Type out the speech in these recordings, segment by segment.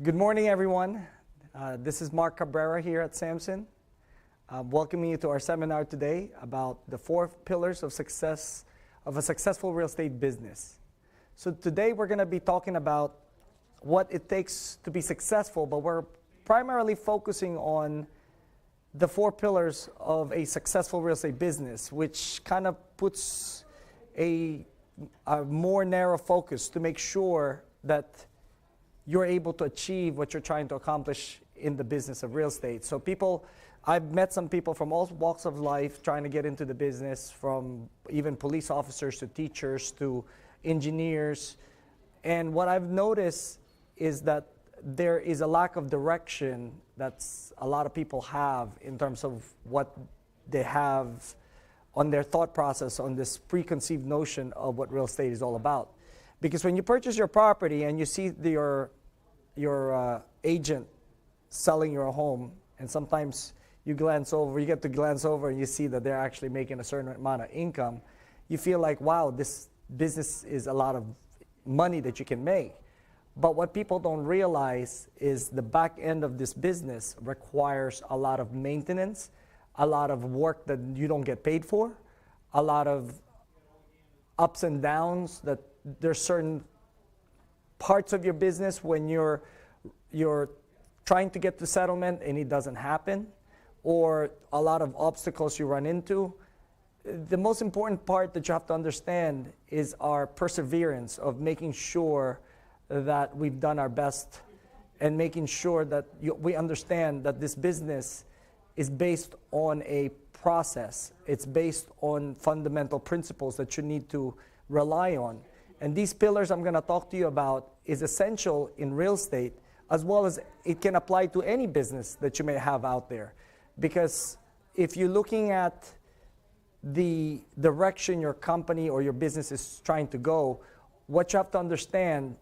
Good morning, everyone. This is Mark Cabrera here at Samson. Welcoming you to our seminar today about the 4 pillars of success of a successful real estate business. So today we're going to be talking about what it takes to be successful, but we're primarily focusing on the 4 pillars of a successful real estate business, which kind of puts a more narrow focus to make sure that you're able to achieve what you're trying to accomplish in the business of real estate. So I've met some people from all walks of life trying to get into the business, from even police officers to teachers to engineers. And what I've noticed is that there is a lack of direction that a lot of people have in terms of what they have on their thought process on this preconceived notion of what real estate is all about. Because when you purchase your property and you see your agent selling your home, and sometimes you get to glance over and you see that they're actually making a certain amount of income, you feel like, wow, this business is a lot of money that you can make. But what people don't realize is the back end of this business requires a lot of maintenance, a lot of work that you don't get paid for, a lot of ups and downs, that there's certain parts of your business when you're trying to get to settlement and it doesn't happen, or a lot of obstacles you run into. The most important part that you have to understand is our perseverance of making sure that we've done our best and making sure that we understand that this business is based on a process. It's based on fundamental principles that you need to rely on. And these pillars I'm going to talk to you about is essential in real estate, as well as it can apply to any business that you may have out there. Because if you're looking at the direction your company or your business is trying to go, what you have to understand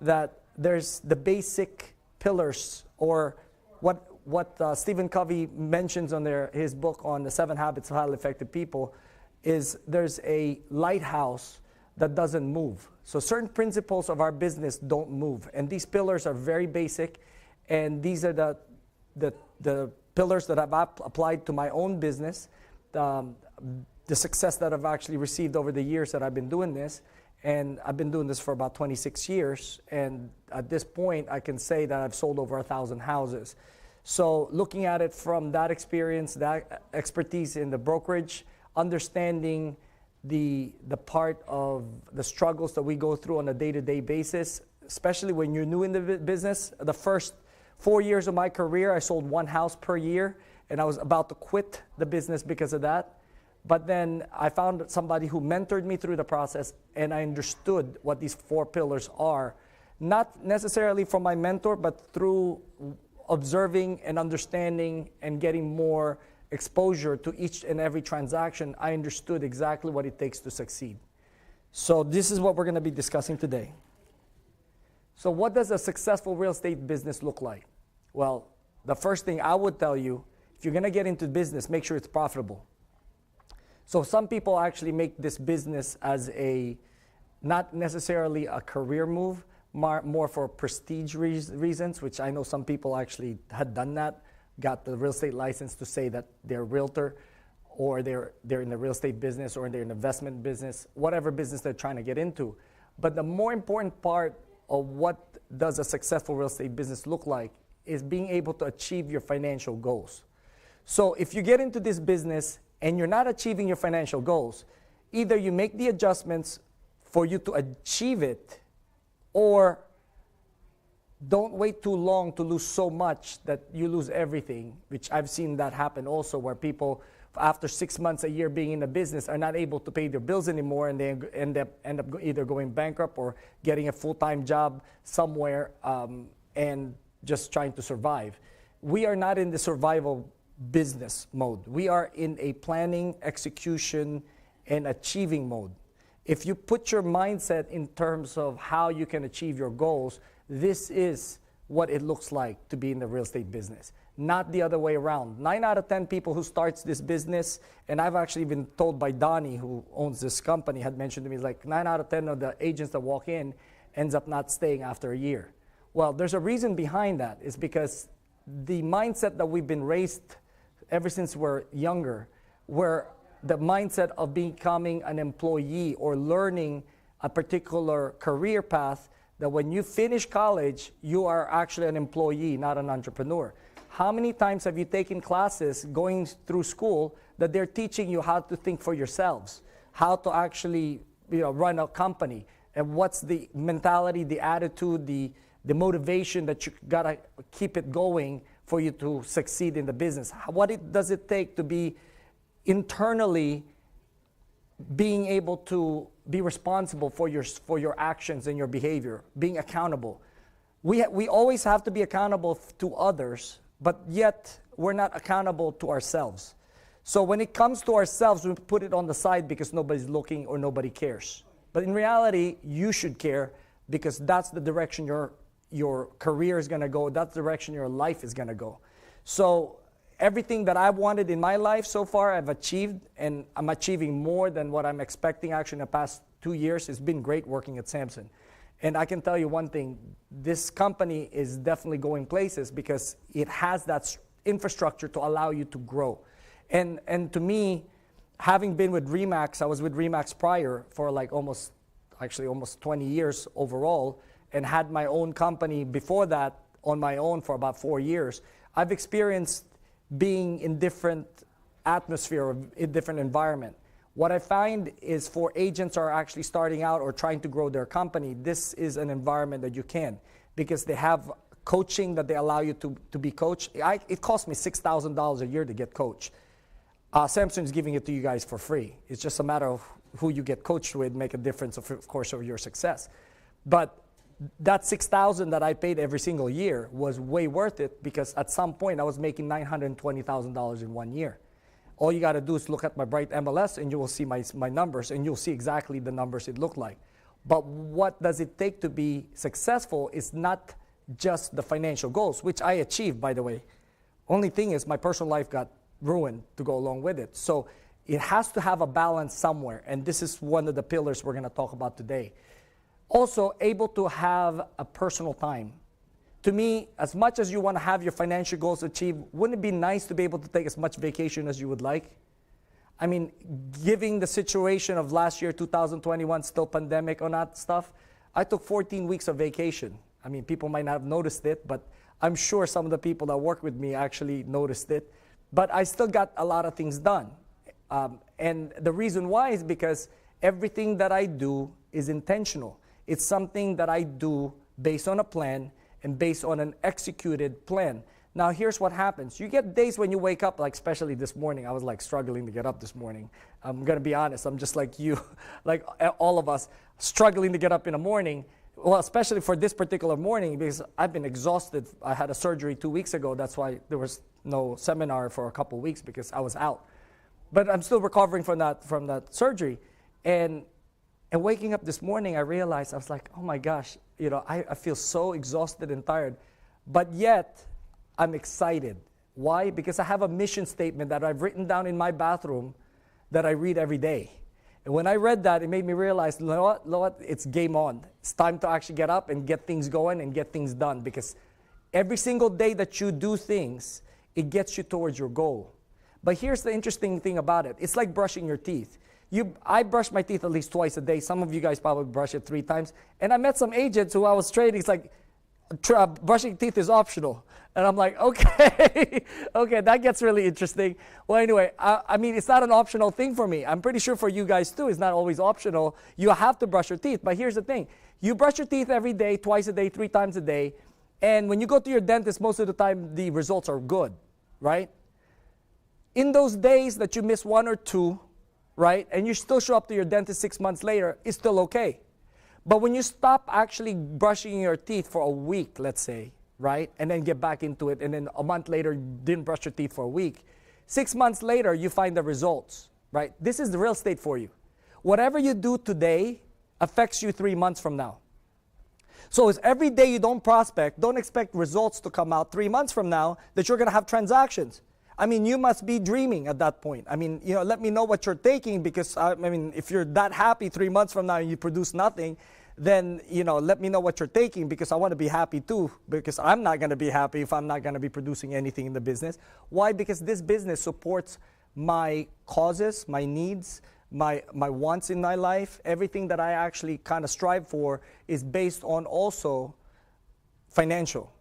that there's the basic pillars, or what Stephen Covey mentions on his book on the 7 Habits of Highly Effective People, is there's a lighthouse that doesn't move. So certain principles of our business don't move. And these pillars are very basic. And these are the pillars that I've applied to my own business, the success that I've actually received over the years that I've been doing this. And I've been doing this for about 26 years. And at this point, I can say that I've sold over 1,000 houses. So looking at it from that experience, that expertise in the brokerage, understanding the part of the struggles that we go through on a day-to-day basis, especially when you're new in the business. The first 4 years of my career, I sold 1 house per year, and I was about to quit the business because of that. But then I found somebody who mentored me through the process, and I understood what these 4 pillars are. Not necessarily from my mentor, but through observing and understanding and getting more exposure to each and every transaction, I understood exactly what it takes to succeed. So this is what we're going to be discussing today. So what does a successful real estate business look like? Well, the first thing I would tell you, if you're going to get into business, make sure it's profitable. So some people actually make this business as not necessarily a career move, more for prestige reasons, which I know some people actually had done that, got the real estate license to say that they're a realtor, or they're in the real estate business, or they're in the investment business, whatever business they're trying to get into. But the more important part of what does a successful real estate business look like is being able to achieve your financial goals. So if you get into this business and you're not achieving your financial goals, either you make the adjustments for you to achieve it, or don't wait too long to lose so much that you lose everything, which I've seen that happen also, where people, after 6 months, a year being in the business, are not able to pay their bills anymore, and they end up either going bankrupt or getting a full-time job somewhere and just trying to survive. We are not in the survival business mode. We are in a planning, execution, and achieving mode. If you put your mindset in terms of how you can achieve your goals, this is what it looks like to be in the real estate business, not the other way around. 9 out of 10 people who starts this business, and I've actually been told by Donnie, who owns this company, had mentioned to me, like 9 out of 10 of the agents that walk in ends up not staying after a year. Well, there's a reason behind that. It's because the mindset that we've been raised ever since we're younger, where the mindset of becoming an employee or learning a particular career path, that when you finish college, you are actually an employee, not an entrepreneur. How many times have you taken classes going through school that they're teaching you how to think for yourselves, how to actually run a company, and what's the mentality, the attitude, the motivation that you gotta keep it going for you to succeed in the business? What does it take to be internally being able to be responsible for your actions and your behavior, being accountable? We always have to be accountable to others, but yet we're not accountable to ourselves. So when it comes to ourselves, we put it on the side because nobody's looking or nobody cares. But in reality, you should care, because that's the direction your career is going to go. That's the direction your life is going to go. So everything that I wanted in my life so far, I've achieved, and I'm achieving more than what I'm expecting actually in the past 2 years. It's been great working at Samson. And I can tell you one thing, this company is definitely going places because it has that infrastructure to allow you to grow. And to me, having been with Remax, I was with Remax prior for like almost 20 years overall, and had my own company before that on my own for about 4 years. I've experienced being in different atmosphere, or in different environment. What I find is for agents who are actually starting out or trying to grow their company, this is an environment that you can, because they have coaching that they allow you to be coached. It cost me $6,000 a year to get coached. Samson is giving it to you guys for free. It's just a matter of who you get coached with make a difference, of course, of your success. But that $6,000 that I paid every single year was way worth it, because at some point I was making $920,000 in 1 year. All you got to do is look at my Bright MLS and you will see my numbers, and you'll see exactly the numbers it looked like. But what does it take to be successful is not just the financial goals, which I achieved, by the way. Only thing is my personal life got ruined to go along with it. So it has to have a balance somewhere, and this is one of the pillars we're going to talk about today. Also, able to have a personal time. To me, as much as you want to have your financial goals achieved, wouldn't it be nice to be able to take as much vacation as you would like? I mean, given the situation of last year, 2021, still pandemic on that stuff, I took 14 weeks of vacation. I mean, people might not have noticed it, but I'm sure some of the people that work with me actually noticed it. But I still got a lot of things done. And the reason why is because everything that I do is intentional. It's something that I do based on a plan and based on an executed plan. Now, here's what happens. You get days when you wake up, like especially this morning. I was like struggling to get up this morning. I'm going to be honest. I'm just like you, like all of us, struggling to get up in the morning. Well, especially for this particular morning, because I've been exhausted. I had a surgery 2 weeks ago. That's why there was no seminar for a couple of weeks, because I was out. But I'm still recovering from that surgery. And waking up this morning, I realized, I was like, oh my gosh, I feel so exhausted and tired. But yet, I'm excited. Why? Because I have a mission statement that I've written down in my bathroom that I read every day. And when I read that, it made me realize, you know what? It's game on. It's time to actually get up and get things going and get things done. Because every single day that you do things, it gets you towards your goal. But here's the interesting thing about it. It's like brushing your teeth. I brush my teeth at least twice a day. Some of you guys probably brush it 3 times. And I met some agents who I was training. It's like, brushing teeth is optional. And I'm like, okay, okay, that gets really interesting. Well, anyway, I mean, it's not an optional thing for me. I'm pretty sure for you guys too, it's not always optional. You have to brush your teeth. But here's the thing. You brush your teeth every day, twice a day, 3 times a day. And when you go to your dentist, most of the time, the results are good, right? In those days that you miss 1 or 2, right, and you still show up to your dentist 6 months later, it's still okay. But when you stop actually brushing your teeth for a week, let's say, right, and then get back into it, and then a month later, you didn't brush your teeth for a week, 6 months later, you find the results, right? This is the real estate for you. Whatever you do today affects you 3 months from now. So it's every day you don't prospect, don't expect results to come out 3 months from now that you're going to have transactions. I mean, you must be dreaming at that point. I mean, let me know what you're taking, because, I mean, if you're that happy 3 months from now and you produce nothing, then, let me know what you're taking, because I want to be happy too, because I'm not going to be happy if I'm not going to be producing anything in the business. Why? Because this business supports my causes, my needs, my wants in my life. Everything that I actually kind of strive for is based on also financial.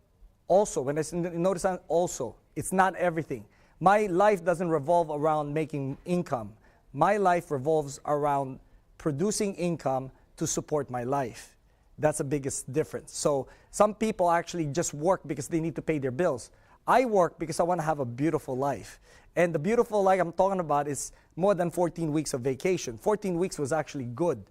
Also, when I notice that, also, it's not everything. My life doesn't revolve around making income. My life revolves around producing income to support my life. That's the biggest difference. So some people actually just work because they need to pay their bills. I work because I want to have a beautiful life. And the beautiful life I'm talking about is more than 14 weeks of vacation. 14 weeks was actually good.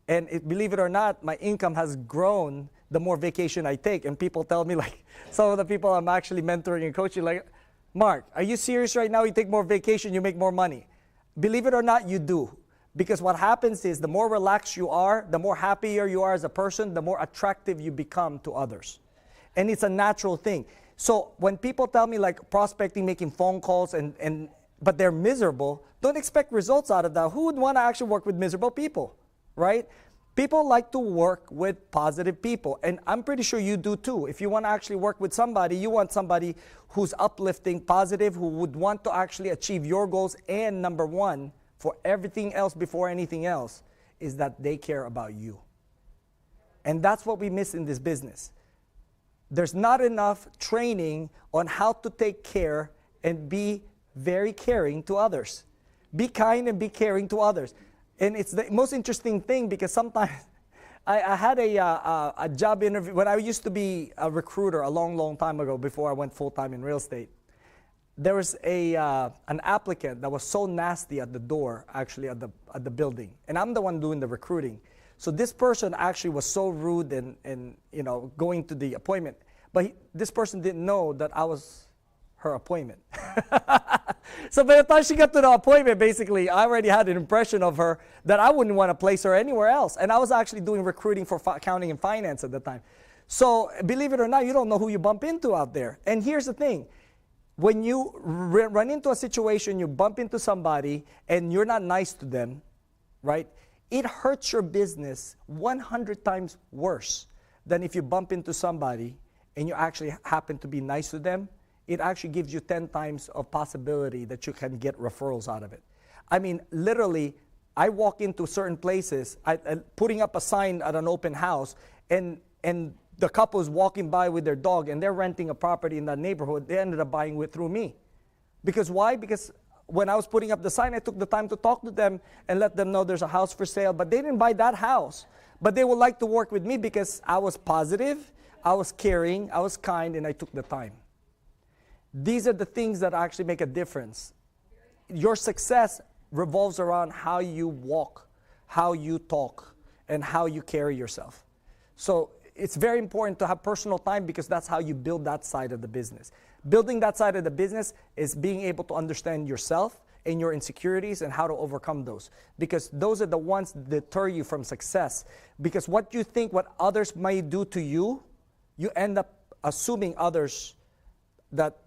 And believe it or not, my income has grown the more vacation I take. And people tell me, like, some of the people I'm actually mentoring and coaching, like, Mark, are you serious right now? You take more vacation, you make more money. Believe it or not, you do. Because what happens is the more relaxed you are, the more happier you are as a person, the more attractive you become to others. And it's a natural thing. So when people tell me, like, prospecting, making phone calls, but they're miserable, don't expect results out of that. Who would want to actually work with miserable people, right? People like to work with positive people, and I'm pretty sure you do too. If you want to actually work with somebody, you want somebody who's uplifting, positive, who would want to actually achieve your goals, and number one, for everything else before anything else, is that they care about you. And that's what we miss in this business. There's not enough training on how to take care and be very caring to others. Be kind and be caring to others. And it's the most interesting thing, because sometimes I had a job interview when I used to be a recruiter a long, long time ago, before I went full-time in real estate. There was an applicant that was so nasty at the door, actually, at the building. And I'm the one doing the recruiting. So this person actually was so rude and going to the appointment. But this person didn't know that I was her appointment. So by the time she got to the appointment, basically, I already had an impression of her that I wouldn't want to place her anywhere else. And I was actually doing recruiting for accounting and finance at the time. So believe it or not, you don't know who you bump into out there. And here's the thing. When you run into a situation, you bump into somebody, and you're not nice to them, right? It hurts your business 100 times worse than if you bump into somebody and you actually happen to be nice to them. It actually gives you 10 times of possibility that you can get referrals out of it. I mean, literally, I walk into certain places, putting up a sign at an open house, and the couple is walking by with their dog, and they're renting a property in that neighborhood. They ended up buying it through me. Because why? Because when I was putting up the sign, I took the time to talk to them and let them know there's a house for sale. But they didn't buy that house. But they would like to work with me because I was positive, I was caring, I was kind, and I took the time. These are the things that actually make a difference. Your success revolves around how you walk, how you talk, and how you carry yourself. So it's very important to have personal time, because that's how you build that side of the business. Building that side of the business is being able to understand yourself and your insecurities and how to overcome those. Because those are the ones that deter you from success. Because what you think what others may do to you, you end up assuming others that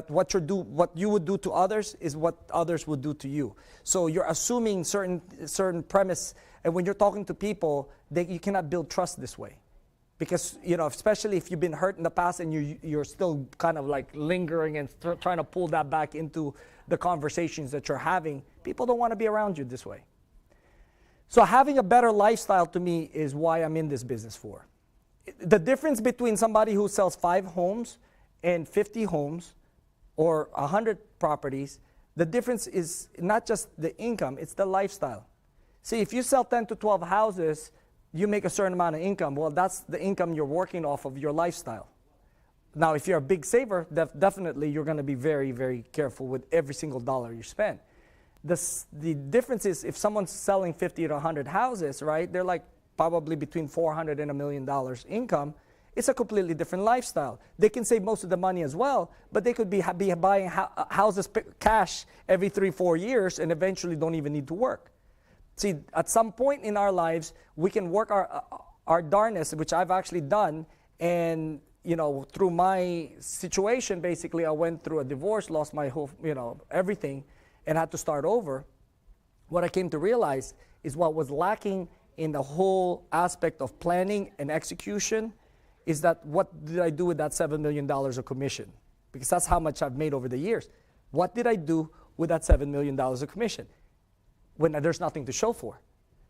what you would do to others is what others would do to you. So you're assuming certain premise, and when you're talking to people, you cannot build trust this way. Because, especially if you've been hurt in the past and you're still kind of like lingering and trying to pull that back into the conversations that you're having, people don't want to be around you this way. So having a better lifestyle, to me, is why I'm in this business for. The difference between somebody who sells 5 homes and 50 homes or 100 properties, the difference is not just the income, it's the lifestyle. See, if you sell 10 to 12 houses, you make a certain amount of income. Well, that's the income you're working off of your lifestyle. Now, if you're a big saver, definitely you're going to be very, very careful with every single dollar you spend. The difference is, if someone's selling 50 to 100 houses, right, they're like probably between $400 and $1 million income. It's a completely different lifestyle. They can save most of the money as well, but they could be buying houses cash every 3-4 years and eventually don't even need to work. See, at some point in our lives, we can work our darnest, which I've actually done, and through my situation, basically, I went through a divorce, lost my whole, everything, and had to start over. What I came to realize is what was lacking in the whole aspect of planning and execution is that what did I do with that $7 million of commission? Because that's how much I've made over the years. What did I do with that $7 million of commission when there's nothing to show for?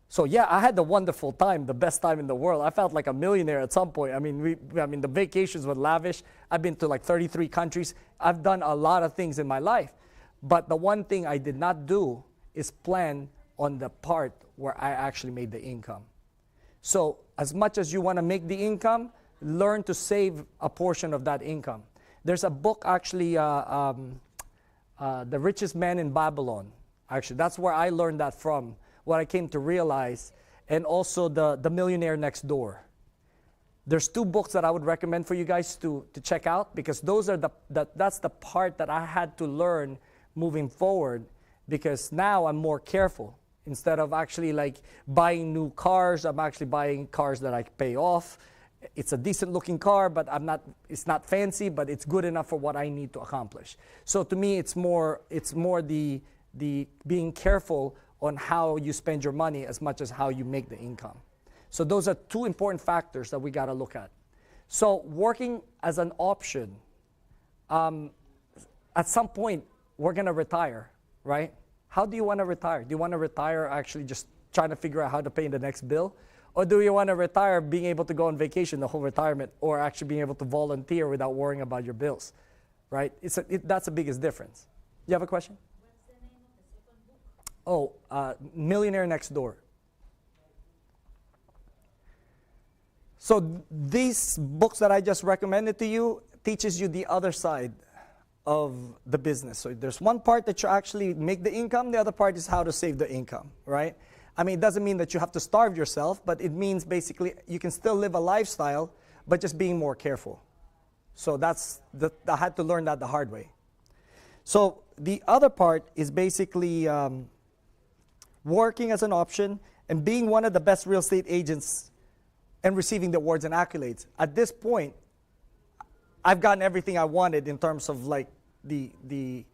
So yeah, I had the wonderful time, the best time in the world. I felt like a millionaire at some point. I mean, the vacations were lavish. I've been to like 33 countries. I've done a lot of things in my life. But the one thing I did not do is plan on the part where I actually made the income. So as much as you want to make the income, learn to save a portion of that income. There's a book actually, The Richest Man in Babylon. Actually, that's where I learned that from, what I came to realize, and also the Millionaire Next Door. There's two books that I would recommend for you guys to check out, because those are that's the part that I had to learn moving forward, because now I'm more careful. Instead of actually like buying new cars, I'm actually buying cars that I pay off. It's a decent looking car, but it's not fancy, but it's good enough for what I need to accomplish. So to me, it's more the being careful on how you spend your money as much as how you make the income. So those are two important factors that we got to look at. So working as an option, at some point, we're going to retire, right? How do you want to retire? Do you want to retire actually just trying to figure out how to pay the next bill? Or do you want to retire being able to go on vacation the whole retirement, or actually being able to volunteer without worrying about your bills, right? That's the biggest difference. You have a question? What's the name of the second book? Millionaire Next Door. So these books that I just recommended to you teaches you the other side of the business. So there's one part that you actually make the income, the other part is how to save the income, right? I mean, it doesn't mean that you have to starve yourself, but it means basically you can still live a lifestyle, but just being more careful. So I had to learn that the hard way. So the other part is basically working as an option and being one of the best real estate agents and receiving the awards and accolades. At this point, I've gotten everything I wanted in terms of like the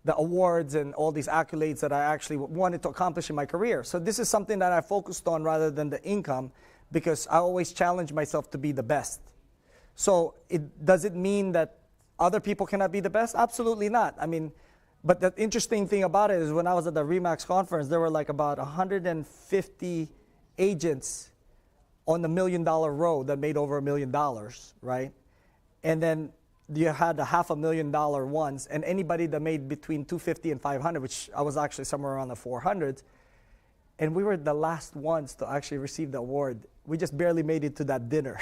awards and all these accolades that I actually wanted to accomplish in my career. So this is something that I focused on rather than the income, because I always challenge myself to be the best. So does it mean that other people cannot be the best? Absolutely not. I mean, but the interesting thing about it is when I was at the RE/MAX conference, there were like about 150 agents on the $1 million row that made over $1 million, right? And then you had the $500,000 ones, and anybody that made between 250 and 500, which I was actually somewhere around the 400s, and we were the last ones to actually receive the award. We just barely made it to that dinner.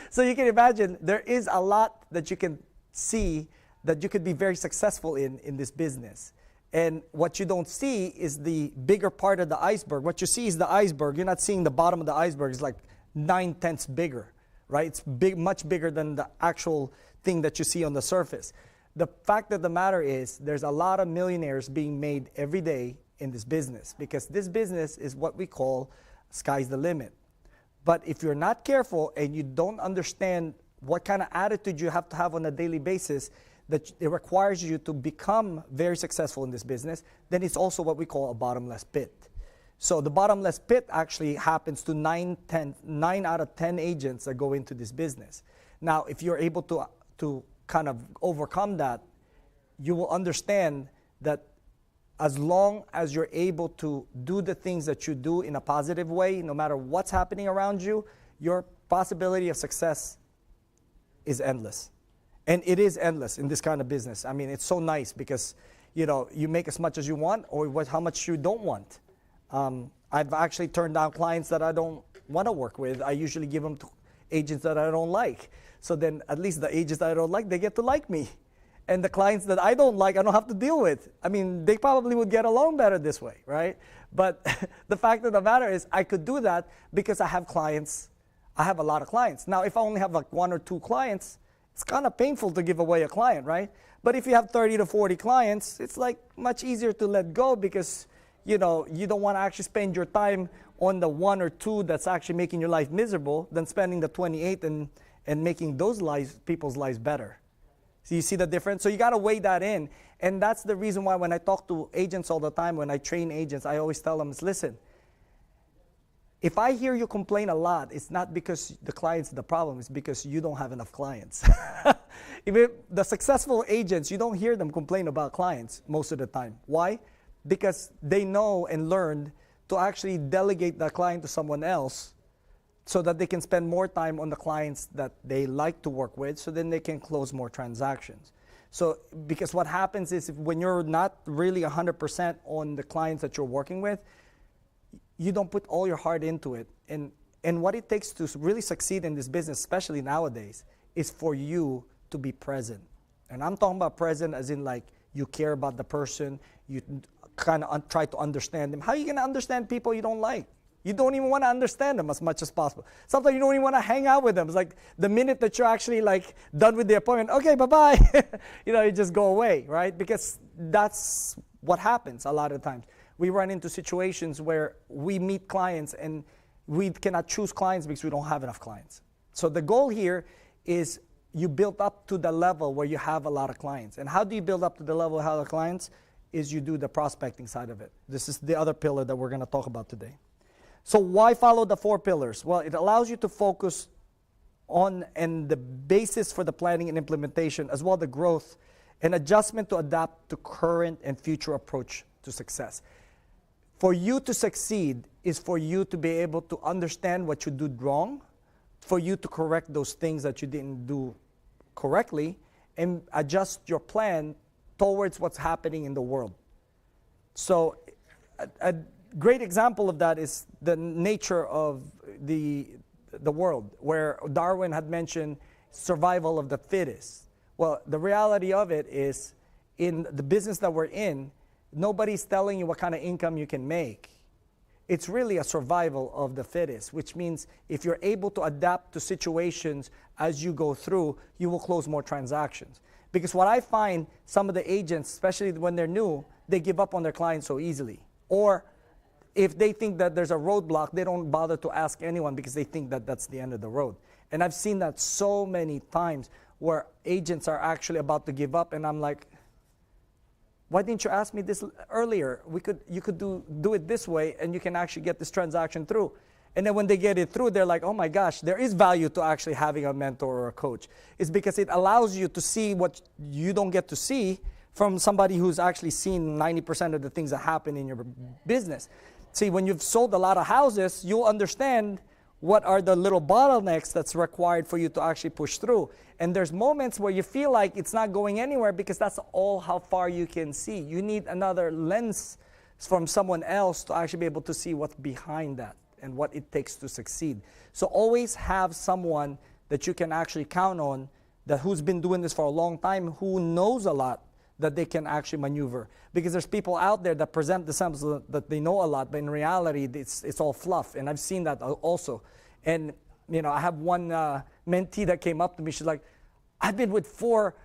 So you can imagine there is a lot that you can see that you could be very successful in this business. And what you don't see is the bigger part of the iceberg. What you see is the iceberg. You're not seeing the bottom of the iceberg. It's like 9/10 bigger, right? It's big, much bigger than the actual thing that you see on the surface. The fact of the matter is there's a lot of millionaires being made every day in this business, because this business is what we call sky's the limit. But if you're not careful and you don't understand what kind of attitude you have to have on a daily basis, that it requires you to become very successful in this business, then it's also what we call a bottomless pit. So the bottomless pit actually happens to 9 out of 10 agents that go into this business. Now, if you're able to kind of overcome that, you will understand that as long as you're able to do the things that you do in a positive way, no matter what's happening around you, your possibility of success is endless. And it is endless in this kind of business. I mean, it's so nice because, you make as much as you want or how much you don't want. I've actually turned down clients that I don't want to work with. I usually give them to agents that I don't like. So then at least the agents that I don't like, they get to like me. And the clients that I don't like, I don't have to deal with. I mean, they probably would get along better this way, right? But the fact of the matter is I could do that because I have clients. I have a lot of clients. Now, if I only have like 1 or 2 clients, it's kind of painful to give away a client, right? But if you have 30 to 40 clients, it's like much easier to let go because, you don't want to actually spend your time on the 1 or 2 that's actually making your life miserable than spending the 28 and making those people's lives better. So you see the difference? So you got to weigh that in. And that's the reason why when I talk to agents all the time, when I train agents, I always tell them, listen, If I hear you complain a lot, it's not because the client's the problem, it's because you don't have enough clients. The successful agents, you don't hear them complain about clients most of the time. Why? Because they know and learned to actually delegate the client to someone else so that they can spend more time on the clients that they like to work with, so then they can close more transactions. So, because what happens is when you're not really 100% on the clients that you're working with, you don't put all your heart into it. And what it takes to really succeed in this business, especially nowadays, is for you to be present. And I'm talking about present as in like you care about the person, you kind of try to understand them. How are you going to understand people you don't like? You don't even want to understand them as much as possible. Sometimes you don't even want to hang out with them. It's like the minute that you're actually like done with the appointment, okay, bye-bye. You just go away, right? Because that's what happens a lot of times. We run into situations where we meet clients and we cannot choose clients because we don't have enough clients. So the goal here is you build up to the level where you have a lot of clients. And how do you build up to the level of how the clients? Is you do the prospecting side of it. This is the other pillar that we're going to talk about today. So why follow the 4 pillars? Well, it allows you to focus on and the basis for the planning and implementation, as well as the growth and adjustment to adapt to current and future approach to success. For you to succeed is for you to be able to understand what you did wrong, for you to correct those things that you didn't do correctly, and adjust your plan towards what's happening in the world. So a great example of that is the nature of the world, where Darwin had mentioned survival of the fittest. Well, the reality of it is, in the business that we're in, nobody's telling you what kind of income you can make. It's really a survival of the fittest, which means if you're able to adapt to situations as you go through, you will close more transactions. Because what I find, some of the agents, especially when they're new, they give up on their clients so easily. Or if they think that there's a roadblock, they don't bother to ask anyone because they think that that's the end of the road. And I've seen that so many times where agents are actually about to give up, and I'm like, why didn't you ask me this earlier? You could do it this way, and you can actually get this transaction through. And then when they get it through, they're like, oh my gosh, there is value to actually having a mentor or a coach. It's because it allows you to see what you don't get to see from somebody who's actually seen 90% of the things that happen in your business. See, when you've sold a lot of houses, you'll understand what are the little bottlenecks that's required for you to actually push through. And there's moments where you feel like it's not going anywhere because that's all how far you can see. You need another lens from someone else to actually be able to see what's behind that and what it takes to succeed. So always have someone that you can actually count on, that who's been doing this for a long time, who knows a lot, that they can actually maneuver. Because there's people out there that present themselves that they know a lot, but in reality, it's all fluff. And I've seen that also. And I have one mentee that came up to me. She's like, I've been with 4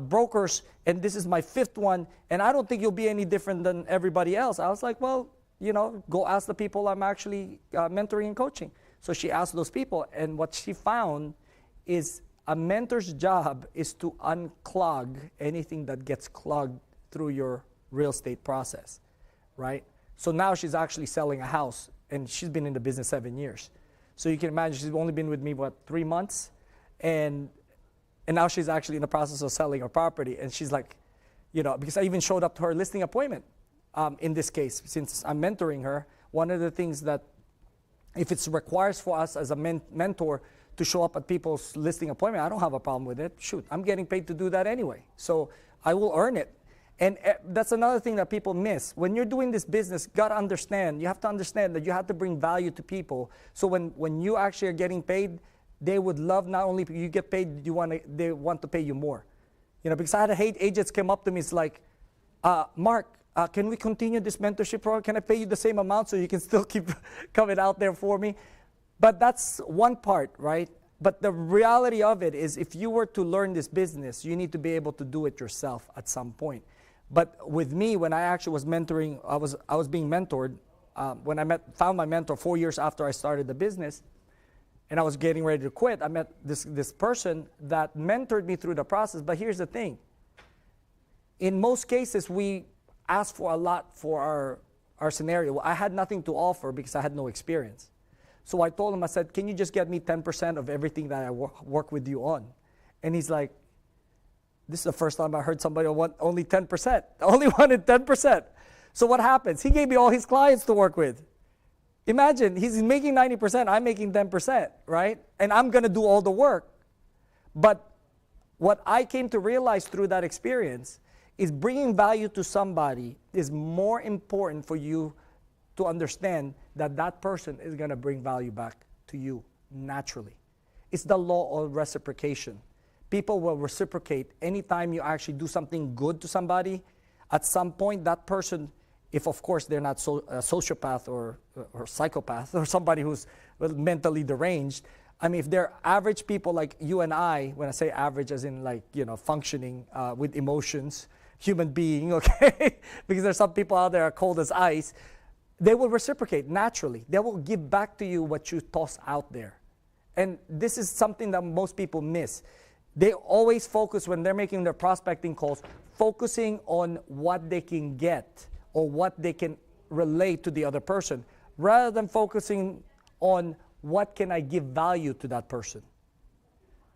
brokers, and this is my 5th one, and I don't think you'll be any different than everybody else. I was like, well, go ask the people I'm actually mentoring and coaching. So she asked those people, and what she found is a mentor's job is to unclog anything that gets clogged through your real estate process, right? So now she's actually selling a house, and she's been in the business 7 years. So you can imagine she's only been with me, 3 months? And now she's actually in the process of selling her property. And she's like, because I even showed up to her listing appointment. In this case, since I'm mentoring her, one of the things that if it requires for us as a mentor to show up at people's listing appointment, I don't have a problem with it. Shoot, I'm getting paid to do that anyway. So I will earn it. And that's another thing that people miss. When you're doing this business, you have to understand that you have to bring value to people. So when you actually are getting paid, they would love not only you get paid, they want to pay you more. Because I had agents come up to me, it's like, Mark, can we continue this mentorship program? Can I pay you the same amount so you can still keep coming out there for me? But that's one part, right? But the reality of it is, if you were to learn this business, you need to be able to do it yourself at some point. But with me, when I actually was mentoring, I was being mentored. When I found my mentor 4 years after I started the business, and I was getting ready to quit, I met this person that mentored me through the process. But here's the thing. In most cases, we ask for a lot for our our scenario. I had nothing to offer because I had no experience. So I told him, I said, can you just get me 10% of everything that I work with you on? And he's like, this is the first time I heard somebody want only 10%. Only wanted 10%. So what happens? He gave me all his clients to work with. Imagine, he's making 90%, I'm making 10%, right? And I'm going to do all the work. But what I came to realize through that experience is bringing value to somebody is more important for you to understand that that person is going to bring value back to you naturally. It's the law of reciprocation. People will reciprocate anytime you actually do something good to somebody. At some point, that person, if of course they're not a sociopath or psychopath or somebody who's mentally deranged, I mean, if they're average people like you and I, when I say average as in like, functioning with emotions, human being, okay? Because there's some people out there are cold as ice. They will reciprocate naturally. They will give back to you what you toss out there. And this is something that most people miss. They always focus when they're making their prospecting calls, focusing on what they can get or what they can relate to the other person, rather than focusing on what can I give value to that person.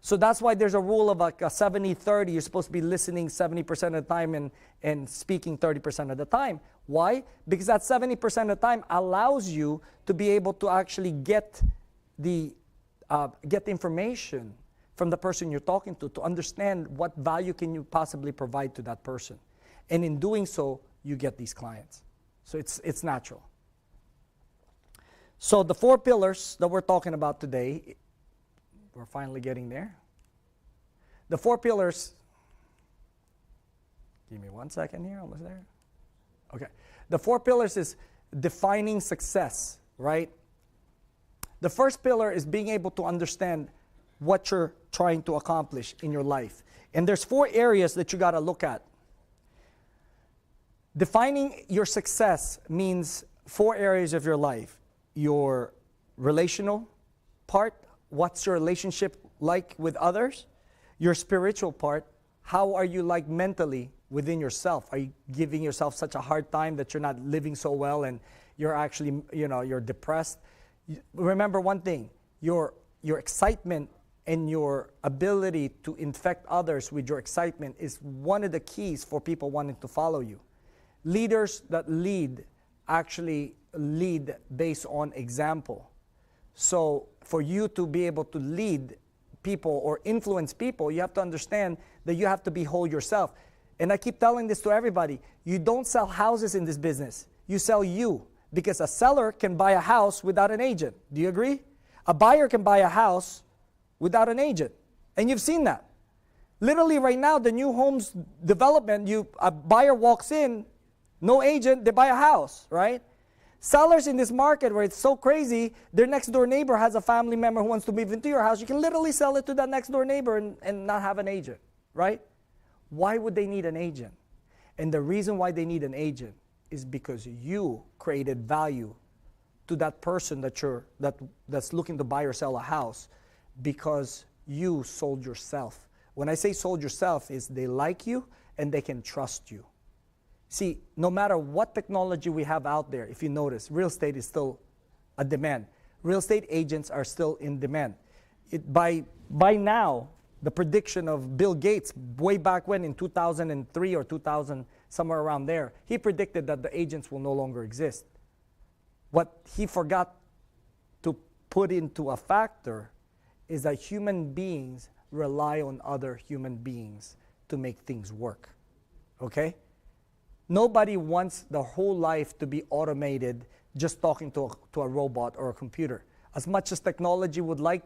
So that's why there's a rule of like a 70-30. You're supposed to be listening 70% of the time and speaking 30% of the time. Why? Because that 70% of the time allows you to be able to actually get the information from the person you're talking to understand what value can you possibly provide to that person. And in doing so, you get these clients. So it's natural. So the 4 pillars that we're talking about today, we're finally getting there. The 4 pillars, give me 1 second here, almost there. Okay. The 4 pillars is defining success, right? The first pillar is being able to understand what you're trying to accomplish in your life. And there's 4 areas that you got to look at. Defining your success means 4 areas of your life. Your relational part, what's your relationship like with others? Your spiritual part, how are you like mentally within yourself? Are you giving yourself such a hard time that you're not living so well and you're actually, you're depressed? Remember one thing, your excitement and your ability to infect others with your excitement is one of the keys for people wanting to follow you. Leaders that lead actually lead based on example. So for you to be able to lead people or influence people, you have to understand that you have to be whole yourself. And I keep telling this to everybody, you don't sell houses in this business. You sell you. Because a seller can buy a house without an agent. Do you agree? A buyer can buy a house without an agent. And you've seen that. Literally right now, the new homes development, a buyer walks in, no agent, they buy a house, right? Sellers in this market where it's so crazy, their next door neighbor has a family member who wants to move into your house. You can literally sell it to that next door neighbor and not have an agent, right? Why would they need an agent? And the reason why they need an agent is because you created value to that person that's looking to buy or sell a house, because you sold yourself. When I say sold yourself, is they like you and they can trust you. See, no matter what technology we have out there, if you notice, real estate is still a demand. Real estate agents are still in demand. By now, the prediction of Bill Gates, way back when in 2003 or 2000, somewhere around there, he predicted that the agents will no longer exist. What he forgot to put into a factor is that human beings rely on other human beings to make things work. Okay? Nobody wants the whole life to be automated, just talking to a robot or a computer. As much as technology would like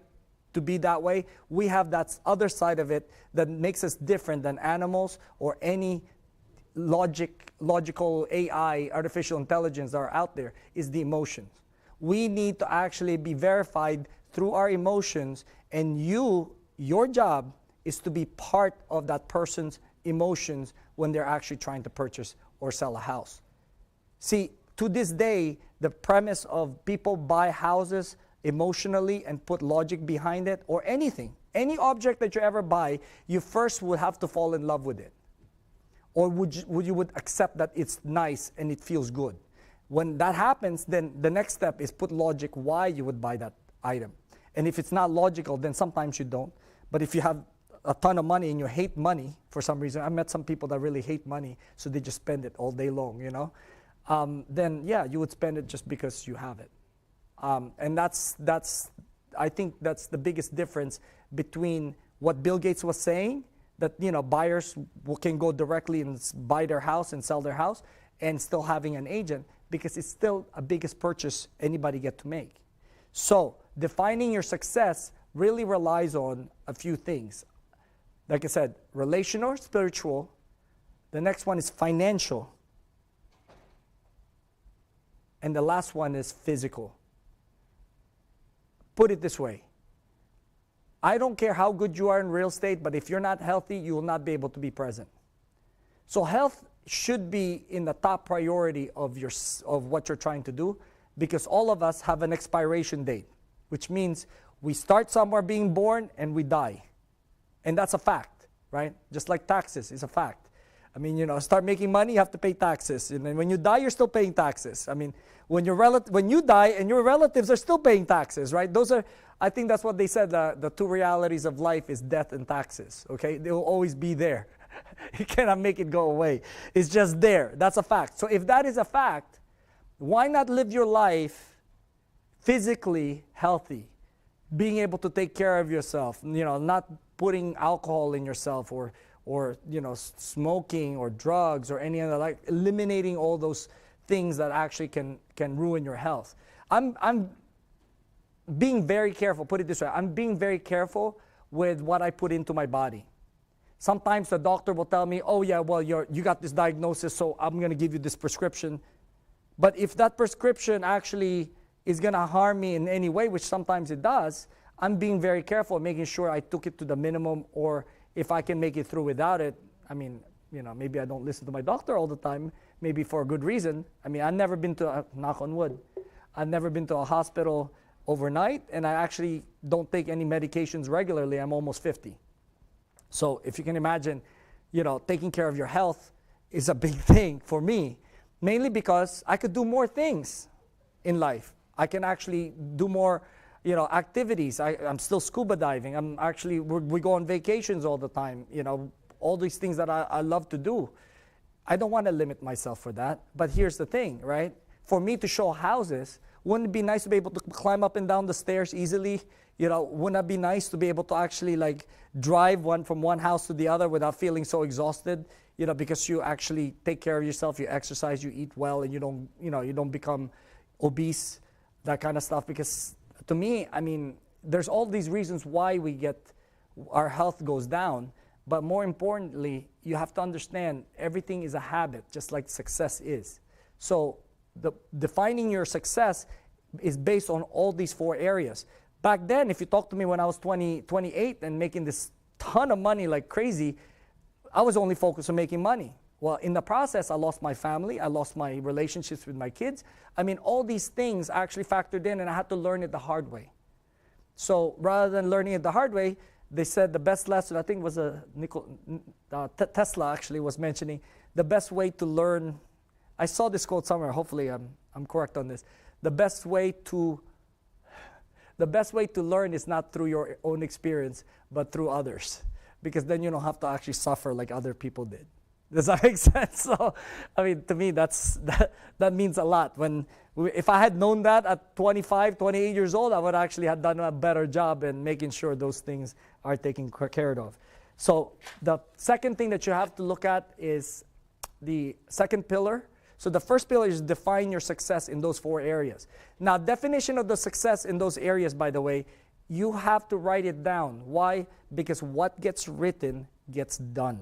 to be that way, we have that other side of it that makes us different than animals or any logical AI, artificial intelligence that are out there, is the emotions. We need to actually be verified through our emotions, and your job is to be part of that person's emotions when they're actually trying to purchase or sell a house. See, to this day, the premise of people buy houses emotionally and put logic behind it, or anything, any object that you ever buy, you first would have to fall in love with it. Or would you accept that it's nice and it feels good. When that happens, then the next step is put logic why you would buy that item. And if it's not logical, then sometimes you don't. But if you have a ton of money and you hate money for some reason, I met some people that really hate money, so they just spend it all day long, you know. Then yeah, you would spend it just because you have it. And that's I think that's the biggest difference between what Bill Gates was saying, that buyers can go directly and buy their house and sell their house, and still having an agent, because it's still a biggest purchase anybody get to make. So defining your success really relies on a few things. Like I said, relational, spiritual. The next one is financial. And the last one is physical. Put it this way. I don't care how good you are in real estate, but if you're not healthy, you will not be able to be present. So health should be in the top priority of what you're trying to do, because all of us have an expiration date, which means we start somewhere being born and we die. And that's a fact, right? Just like taxes is a fact. I mean, start making money, you have to pay taxes. And then when you die, you're still paying taxes. I mean, when you die and your relatives are still paying taxes, right? I think that's what they said, the two realities of life is death and taxes, okay? They will always be there. You cannot make it go away. It's just there. That's a fact. So if that is a fact, why not live your life physically healthy? Being able to take care of yourself, not putting alcohol in yourself or smoking or drugs or any other, like eliminating all those things that actually can ruin your health. I'm being very careful, put it this way, I'm being very careful with what I put into my body. Sometimes the doctor will tell me, oh yeah, well, you got this diagnosis, so I'm going to give you this prescription. But if that prescription actually is going to harm me in any way, which sometimes it does, I'm being very careful, making sure I took it to the minimum, or if I can make it through without it. I mean, maybe I don't listen to my doctor all the time, maybe for a good reason. I mean, I've never been to, knock on wood, I've never been to a hospital overnight, and I actually don't take any medications regularly. I'm almost 50. So if you can imagine, taking care of your health is a big thing for me, mainly because I could do more things in life. I can actually do more, activities. I'm still scuba diving. We go on vacations all the time, all these things that I love to do. I don't want to limit myself for that. But here's the thing, right? For me to show houses, wouldn't it be nice to be able to climb up and down the stairs easily? Wouldn't it be nice to be able to actually drive from one house to the other without feeling so exhausted? Because you actually take care of yourself, you exercise, you eat well, and you don't become obese, that kind of stuff. Because to me, I mean, there's all these reasons why our health goes down. But more importantly, you have to understand everything is a habit, just like success is. So defining your success is based on all these 4 areas. Back then, if you talked to me when I was 28 and making this ton of money like crazy, I was only focused on making money. Well, in the process, I lost my family. I lost my relationships with my kids. I mean, all these things actually factored in, and I had to learn it the hard way. So rather than learning it the hard way, they said the best lesson, I think was Tesla actually was mentioning, the best way to learn, I saw this quote somewhere, hopefully I'm correct on this, the best way to learn is not through your own experience, but through others. Because then you don't have to actually suffer like other people did. Does that make sense? So, I mean, to me, that means a lot. If I had known that at 25, 28 years old, I would actually have done a better job in making sure those things are taken care of. So the second thing that you have to look at is the second pillar. So the first pillar is define your success in those 4 areas. Now, definition of the success in those areas, by the way, you have to write it down. Why? Because what gets written gets done.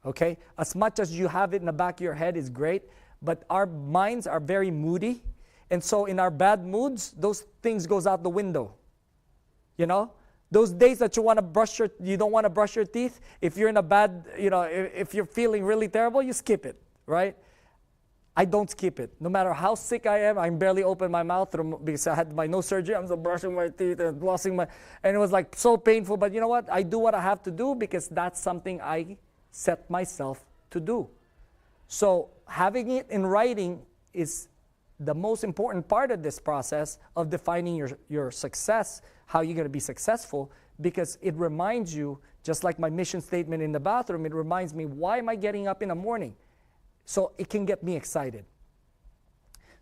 Okay? As much as you have it in the back of your head is great, but our minds are very moody. And so in our bad moods, those things goes out the window. Those days that you don't want to brush your teeth, if you're in a bad, if you're feeling really terrible, you skip it, right? I don't skip it. No matter how sick I am, I can barely open my mouth because I had my nose surgery. I'm still brushing my teeth and flossing and it was like so painful. But you know what? I do what I have to do because that's something I set myself to do. So having it in writing is the most important part of this process of defining your success, how you're going to be successful, because it reminds you, just like my mission statement in the bathroom, it reminds me, why am I getting up in the morning? So it can get me excited.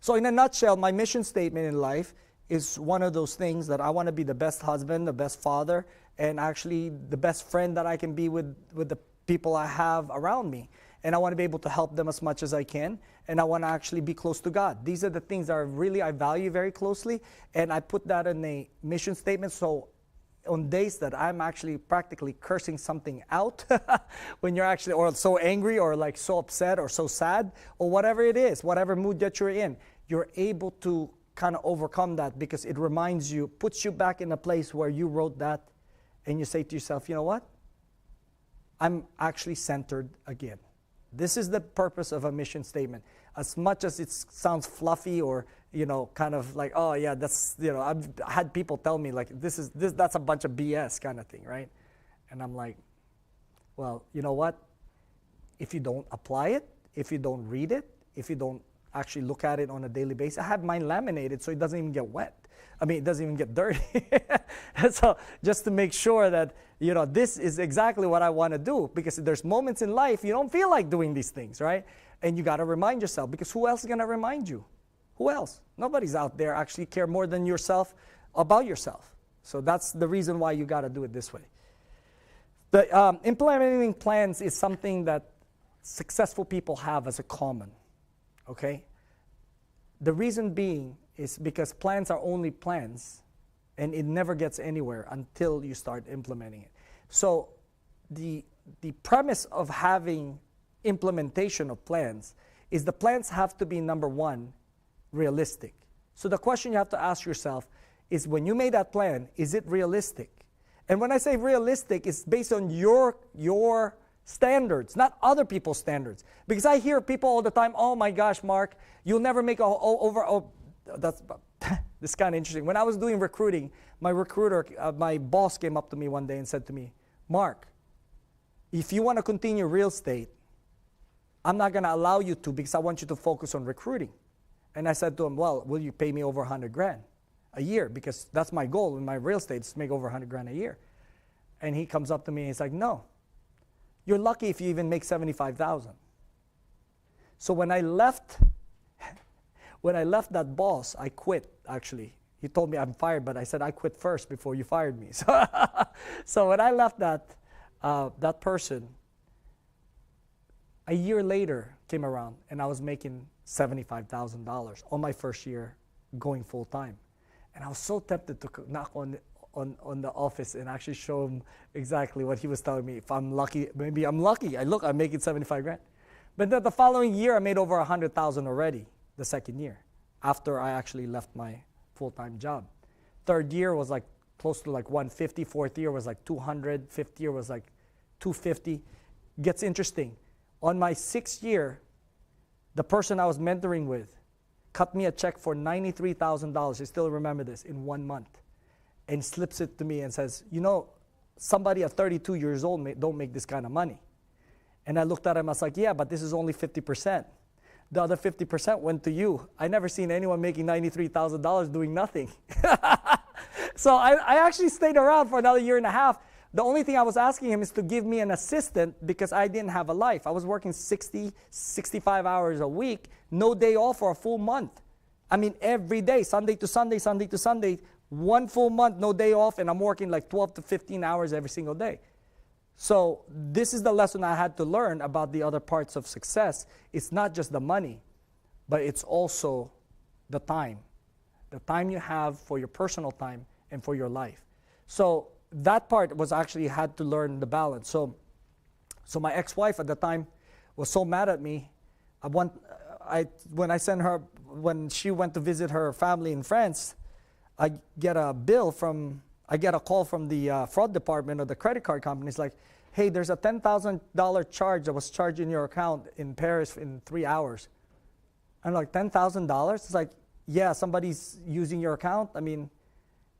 So in a nutshell, my mission statement in life is one of those things that I want to be the best husband, the best father, and actually the best friend that I can be with the people I have around me. And I want to be able to help them as much as I can. And I want to actually be close to God. These are the things that I value very closely. And I put that in a mission statement. So on days that I'm actually practically cursing something out, when you're actually, or so angry, or like so upset, or so sad, or whatever it is, whatever mood that you're in, you're able to kind of overcome that, because it reminds you, puts you back in a place where you wrote that, and you say to yourself, you know what? I'm actually centered again. This is the purpose of a mission statement. As much as it sounds fluffy, or, kind of like, oh yeah, that's, I've had people tell me like, that's a bunch of BS kind of thing, right? And I'm like, well, you know what? If you don't apply it, if you don't read it, if you don't actually look at it on a daily basis, I have mine laminated so it doesn't even get wet. I mean, it doesn't even get dirty. So just to make sure that, this is exactly what I want to do, because there's moments in life you don't feel like doing these things, right? And you got to remind yourself, because who else is going to remind you? Who else? Nobody's out there actually care more than yourself about yourself. So that's the reason why you got to do it this way. The implementing plans is something that successful people have as a common, okay? The reason being is because plans are only plans, and it never gets anywhere until you start implementing it. So the premise of having implementation of plans is the plans have to be, number one, realistic. So the question you have to ask yourself is, when you made that plan, is it realistic? And when I say realistic, it's based on your standards, not other people's standards. Because I hear people all the time, oh my gosh, Mark, you'll never make that's this is kind of interesting. When I was doing recruiting, my boss came up to me one day and said to me, Mark, if you want to continue real estate, I'm not going to allow you to, because I want you to focus on recruiting. And I said to him, well, will you pay me over 100 grand a year? Because that's my goal in my real estate, is to make over 100 grand a year. And he comes up to me and he's like, no, you're lucky if you even make 75,000. So when I left that boss, I quit, actually. He told me I'm fired, but I said I quit first before you fired me. So when I left that person, a year later came around, and I was making $75,000 on my first year going full time. And I was so tempted to knock on the office and actually show him exactly what he was telling me. If I'm lucky, maybe I'm lucky. I'm making 75 grand. But then the following year, I made over 100,000 already, the second year, after I actually left my full-time job. Third year was like close to like 150. Fourth year was like 200. Fifth year was like 250. Gets interesting. On my sixth year, the person I was mentoring with cut me a check for $93,000. I still remember this, in 1 month. And slips it to me and says, somebody at 32 years old don't make this kind of money. And I looked at him, I was like, yeah, but this is only 50%. The other 50% went to you. I never seen anyone making $93,000 doing nothing. So I actually stayed around for another year and a half. The only thing I was asking him is to give me an assistant, because I didn't have a life. I was working 60, 65 hours a week, no day off for a full month. I mean, every day, Sunday to Sunday, Sunday to Sunday, 1 full month, no day off, and I'm working like 12 to 15 hours every single day. So this is the lesson I had to learn about the other parts of success. It's not just the money, but it's also the time you have for your personal time and for your life. So that part was actually had to learn the balance. So my ex-wife at the time was so mad at me. When she went to visit her family in France, I get a call from the fraud department of the credit card company. It's like, hey, there's a $10,000 charge that was charged in your account in Paris in 3 hours. I'm like, $10,000? It's like, yeah, somebody's using your account. I mean,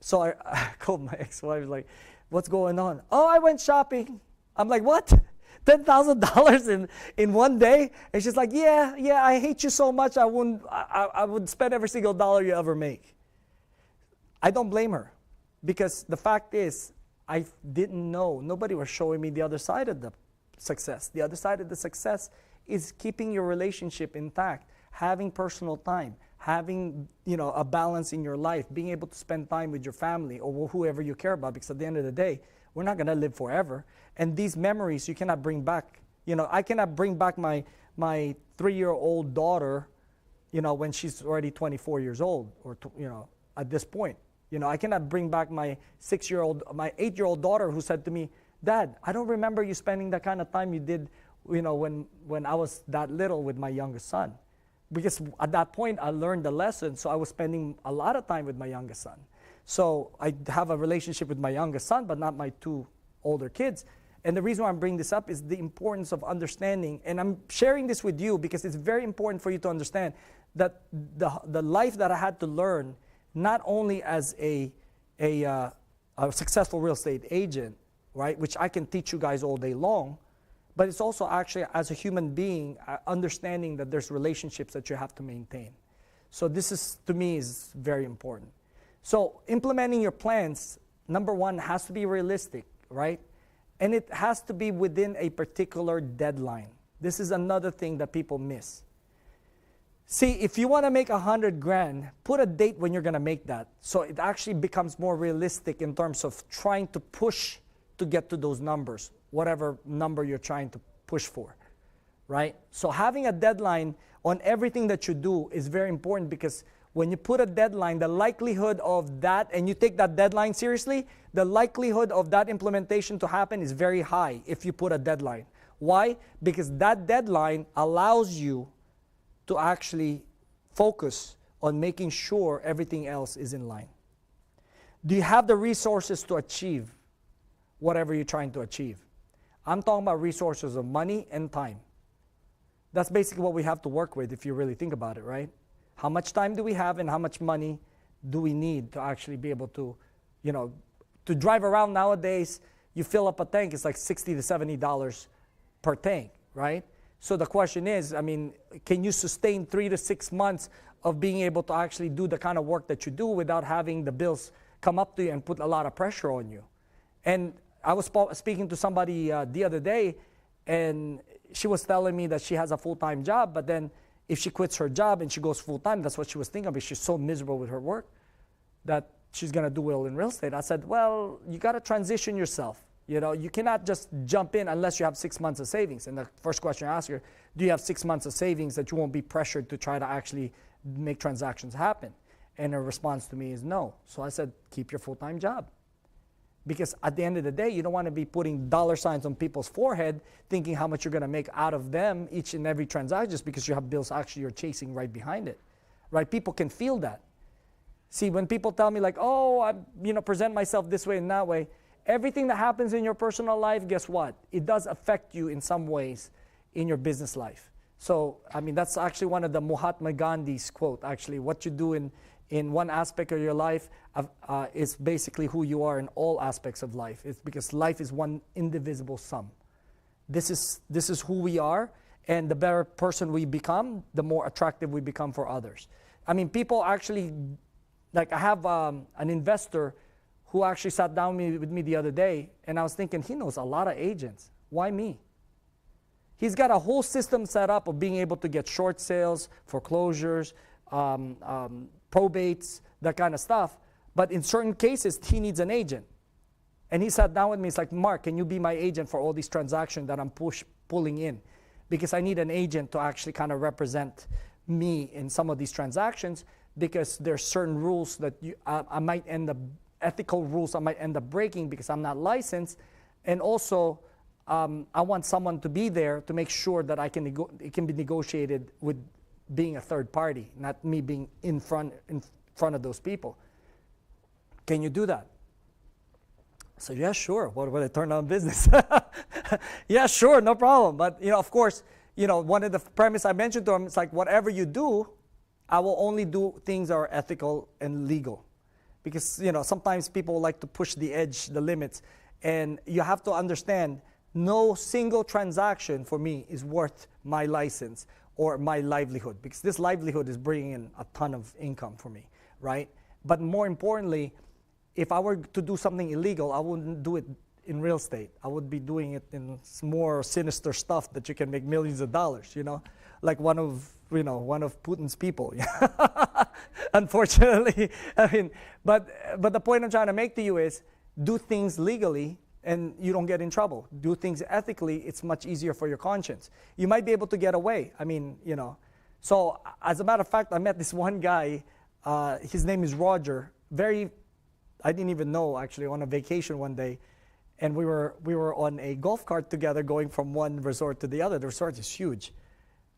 so I called my ex-wife, like, what's going on? Oh, I went shopping. I'm like, what? $10,000 in one day. And she's like, yeah, I hate you so much. I would spend every single dollar you ever make. I don't blame her, because the fact is, I didn't know. Nobody was showing me the other side of the success. The other side of the success is keeping your relationship intact, having personal time, having, a balance in your life, being able to spend time with your family or whoever you care about, because at the end of the day, we're not going to live forever. And these memories you cannot bring back. I cannot bring back my 3-year-old daughter, when she's already 24 years old, or, at this point. I cannot bring back my 8-year-old daughter who said to me, Dad, I don't remember you spending that kind of time you did, when I was that little with my youngest son. Because at that point, I learned the lesson, so I was spending a lot of time with my youngest son. So I have a relationship with my youngest son, but not my 2 older kids. And the reason why I'm bringing this up is the importance of understanding, and I'm sharing this with you because it's very important for you to understand that the life that I had to learn, not only as a successful real estate agent, right, which I can teach you guys all day long, but it's also actually as a human being, understanding that there's relationships that you have to maintain. So this is, to me, is very important. So implementing your plans, number one, has to be realistic, right? And it has to be within a particular deadline. This is another thing that people miss. See, if you want to make $100,000, put a date when you're going to make that. So it actually becomes more realistic in terms of trying to push to get to those numbers, whatever number you're trying to push for, right? So having a deadline on everything that you do is very important, because when you put a deadline, the likelihood of that, and you take that deadline seriously, the likelihood of that implementation to happen is very high if you put a deadline. Why? Because that deadline allows you to actually focus on making sure everything else is in line. Do you have the resources to achieve whatever you're trying to achieve? I'm talking about resources of money and time. That's basically what we have to work with if you really think about it, right? How much time do we have and how much money do we need to actually be able to, to drive around nowadays, you fill up a tank, it's like $60 to $70 per tank, right? So the question is, can you sustain 3 to 6 months of being able to actually do the kind of work that you do without having the bills come up to you and put a lot of pressure on you? And I was speaking to somebody the other day, and she was telling me that she has a full-time job, but then if she quits her job and she goes full-time, that's what she was thinking of, because she's so miserable with her work that she's going to do well in real estate. I said, well, you got to transition yourself. You cannot just jump in unless you have 6 months of savings. And the first question I ask her, do you have 6 months of savings that you won't be pressured to try to actually make transactions happen? And her response to me is no. So I said, keep your full-time job. Because at the end of the day, you don't want to be putting dollar signs on people's forehead thinking how much you're going to make out of them each and every transaction, just because you have bills actually you're chasing right behind it, right? People can feel that. See, when people tell me like, oh, I present myself this way and that way, everything that happens in your personal life, guess what? It does affect you in some ways in your business life. So, that's actually one of the Mahatma Gandhi's quote, actually. What you do in one aspect of your life is basically who you are in all aspects of life. It's because life is one indivisible sum. This is who we are, and the better person we become, the more attractive we become for others. People actually, like I have an investor who actually sat down with me the other day, and I was thinking, he knows a lot of agents. Why me? He's got a whole system set up of being able to get short sales, foreclosures, probates, that kind of stuff. But in certain cases, he needs an agent. And he sat down with me. He's like, Mark, can you be my agent for all these transactions that I'm pulling in? Because I need an agent to actually kind of represent me in some of these transactions, because there's certain rules that I might end up, ethical rules I might end up breaking because I'm not licensed. And also, I want someone to be there to make sure that it can be negotiated with being a third party, not me being in front of those people. Can you do that? So yeah, sure. What would I turn down business? Yeah, sure, no problem. But of course, one of the premise I mentioned to him, it's like, whatever you do, I will only do things that are ethical and legal. Because sometimes people like to push the edge, the limits, and you have to understand no single transaction for me is worth my license or my livelihood, because this livelihood is bringing in a ton of income for me, right? But more importantly, if I were to do something illegal, I wouldn't do it in real estate. I would be doing it in more sinister stuff that you can make millions of dollars, like one of Putin's people. Unfortunately, I mean, but the point I'm trying to make to you is, do things legally and you don't get in trouble. Do things ethically, it's much easier for your conscience. You might be able to get away. I mean, So as a matter of fact, I met this one guy, his name is Roger, I didn't even know, actually, on a vacation one day. And we were on a golf cart together going from one resort to the other. The resort is huge.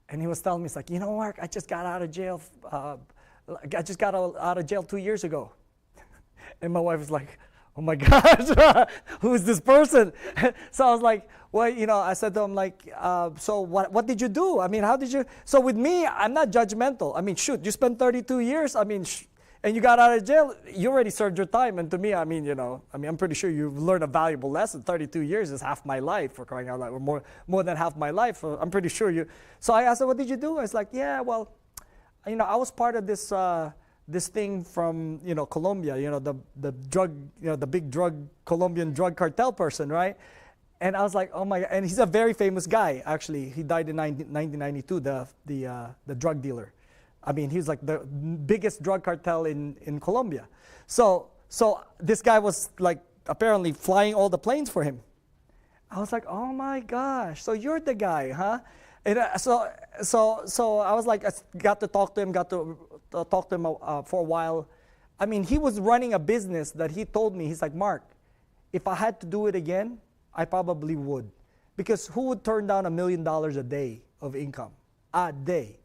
And he was telling me, he's like, Mark, I just got out of jail. I just got out of jail 2 years ago. And my wife was like, oh my gosh, who is this person? So I was like, well, I said to him, like, so what did you do? I mean, how did you? So with me, I'm not judgmental. I mean, shoot, you spent 32 years. I mean, and you got out of jail, you already served your time. And to me, I'm pretty sure you've learned a valuable lesson. 32 years is half my life, for crying out loud, or more than half my life. I'm pretty sure you. So I asked her, what did you do? I was like, yeah, well, I was part of this thing from, Colombia, the drug, the big Colombian drug cartel person, right? And I was like, oh my God. And he's a very famous guy, actually. He died in 1992, the drug dealer. I mean, he's like the biggest drug cartel in Colombia. So this guy was like apparently flying all the planes for him. I was like, oh my gosh, so you're the guy, huh? And so I was like, I got to talk to him, for a while. I mean, he was running a business that he told me, he's like, Mark, if I had to do it again, I probably would. Because who would turn down $1 million a day of income? A day.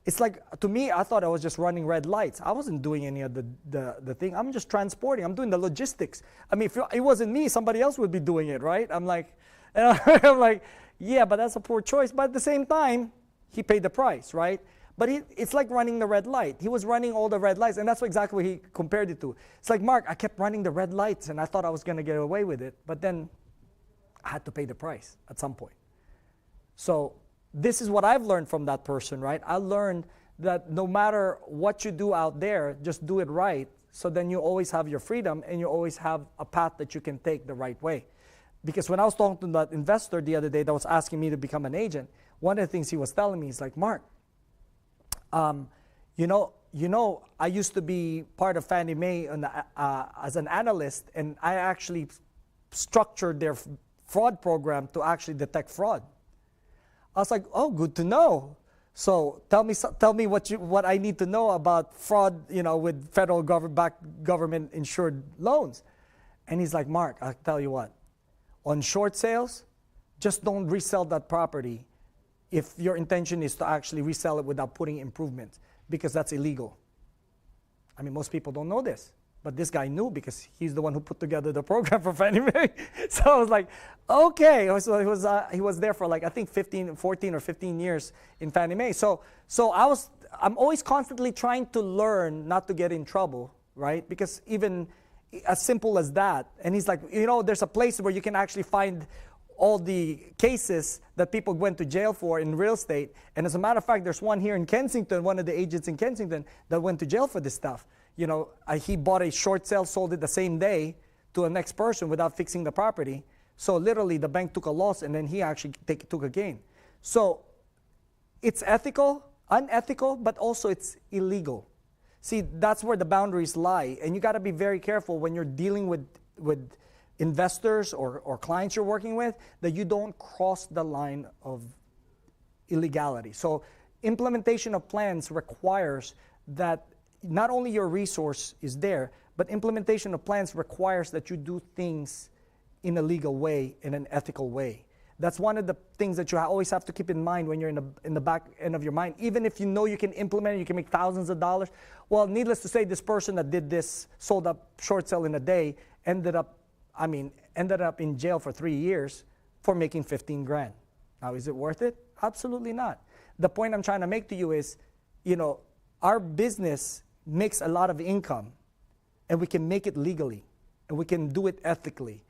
It's like, to me, I thought I was just running red lights. I wasn't doing any of the thing. I'm just transporting. I'm doing the logistics. I mean, if it wasn't me, somebody else would be doing it, right? I'm like, yeah, but that's a poor choice. But at the same time, he paid the price, right? But it's like running the red light. He was running all the red lights, and that's exactly what he compared it to. It's like, Mark, I kept running the red lights, and I thought I was going to get away with it. But then I had to pay the price at some point. So this is what I've learned from that person, right? I learned that no matter what you do out there, just do it right. So then you always have your freedom, and you always have a path that you can take the right way. Because when I was talking to that investor the other day that was asking me to become an agent, one of the things he was telling me is like, Mark, I used to be part of Fannie Mae as an analyst, and I actually structured their fraud program to actually detect fraud. I was like, oh, good to know. So tell me what I need to know about fraud, with federal government insured loans. And he's like, Mark, I'll tell you what, on short sales, just don't resell that property if your intention is to actually resell it without putting improvements, because that's illegal. I mean, most people don't know this, but this guy knew because he's the one who put together the program for Fannie Mae. So I was like, okay. So he was there for like, I think 14 or 15 years in Fannie Mae. So I'm always constantly trying to learn not to get in trouble, right? Because even as simple as that, and he's like, there's a place where you can actually find all the cases that people went to jail for in real estate. And as a matter of fact, there's one here in Kensington, one of the agents in Kensington that went to jail for this stuff. He bought a short sale, sold it the same day to the next person without fixing the property. So literally the bank took a loss, and then he actually took a gain. So it's ethical, unethical, but also it's illegal. See, that's where the boundaries lie. And you got to be very careful when you're dealing with investors or clients you're working with, that you don't cross the line of illegality. So implementation of plans requires that not only your resource is there, but implementation of plans requires that you do things in a legal way, in an ethical way. That's one of the things that you always have to keep in mind when you're in the back end of your mind. Even if you know you can implement it, you can make thousands of dollars. Well, needless to say, this person that did this, sold up short sale in a day, ended up in jail for 3 years for making 15 grand. Now, is it worth it? Absolutely not. The point I'm trying to make to you is, our business makes a lot of income, and we can make it legally, and we can do it ethically.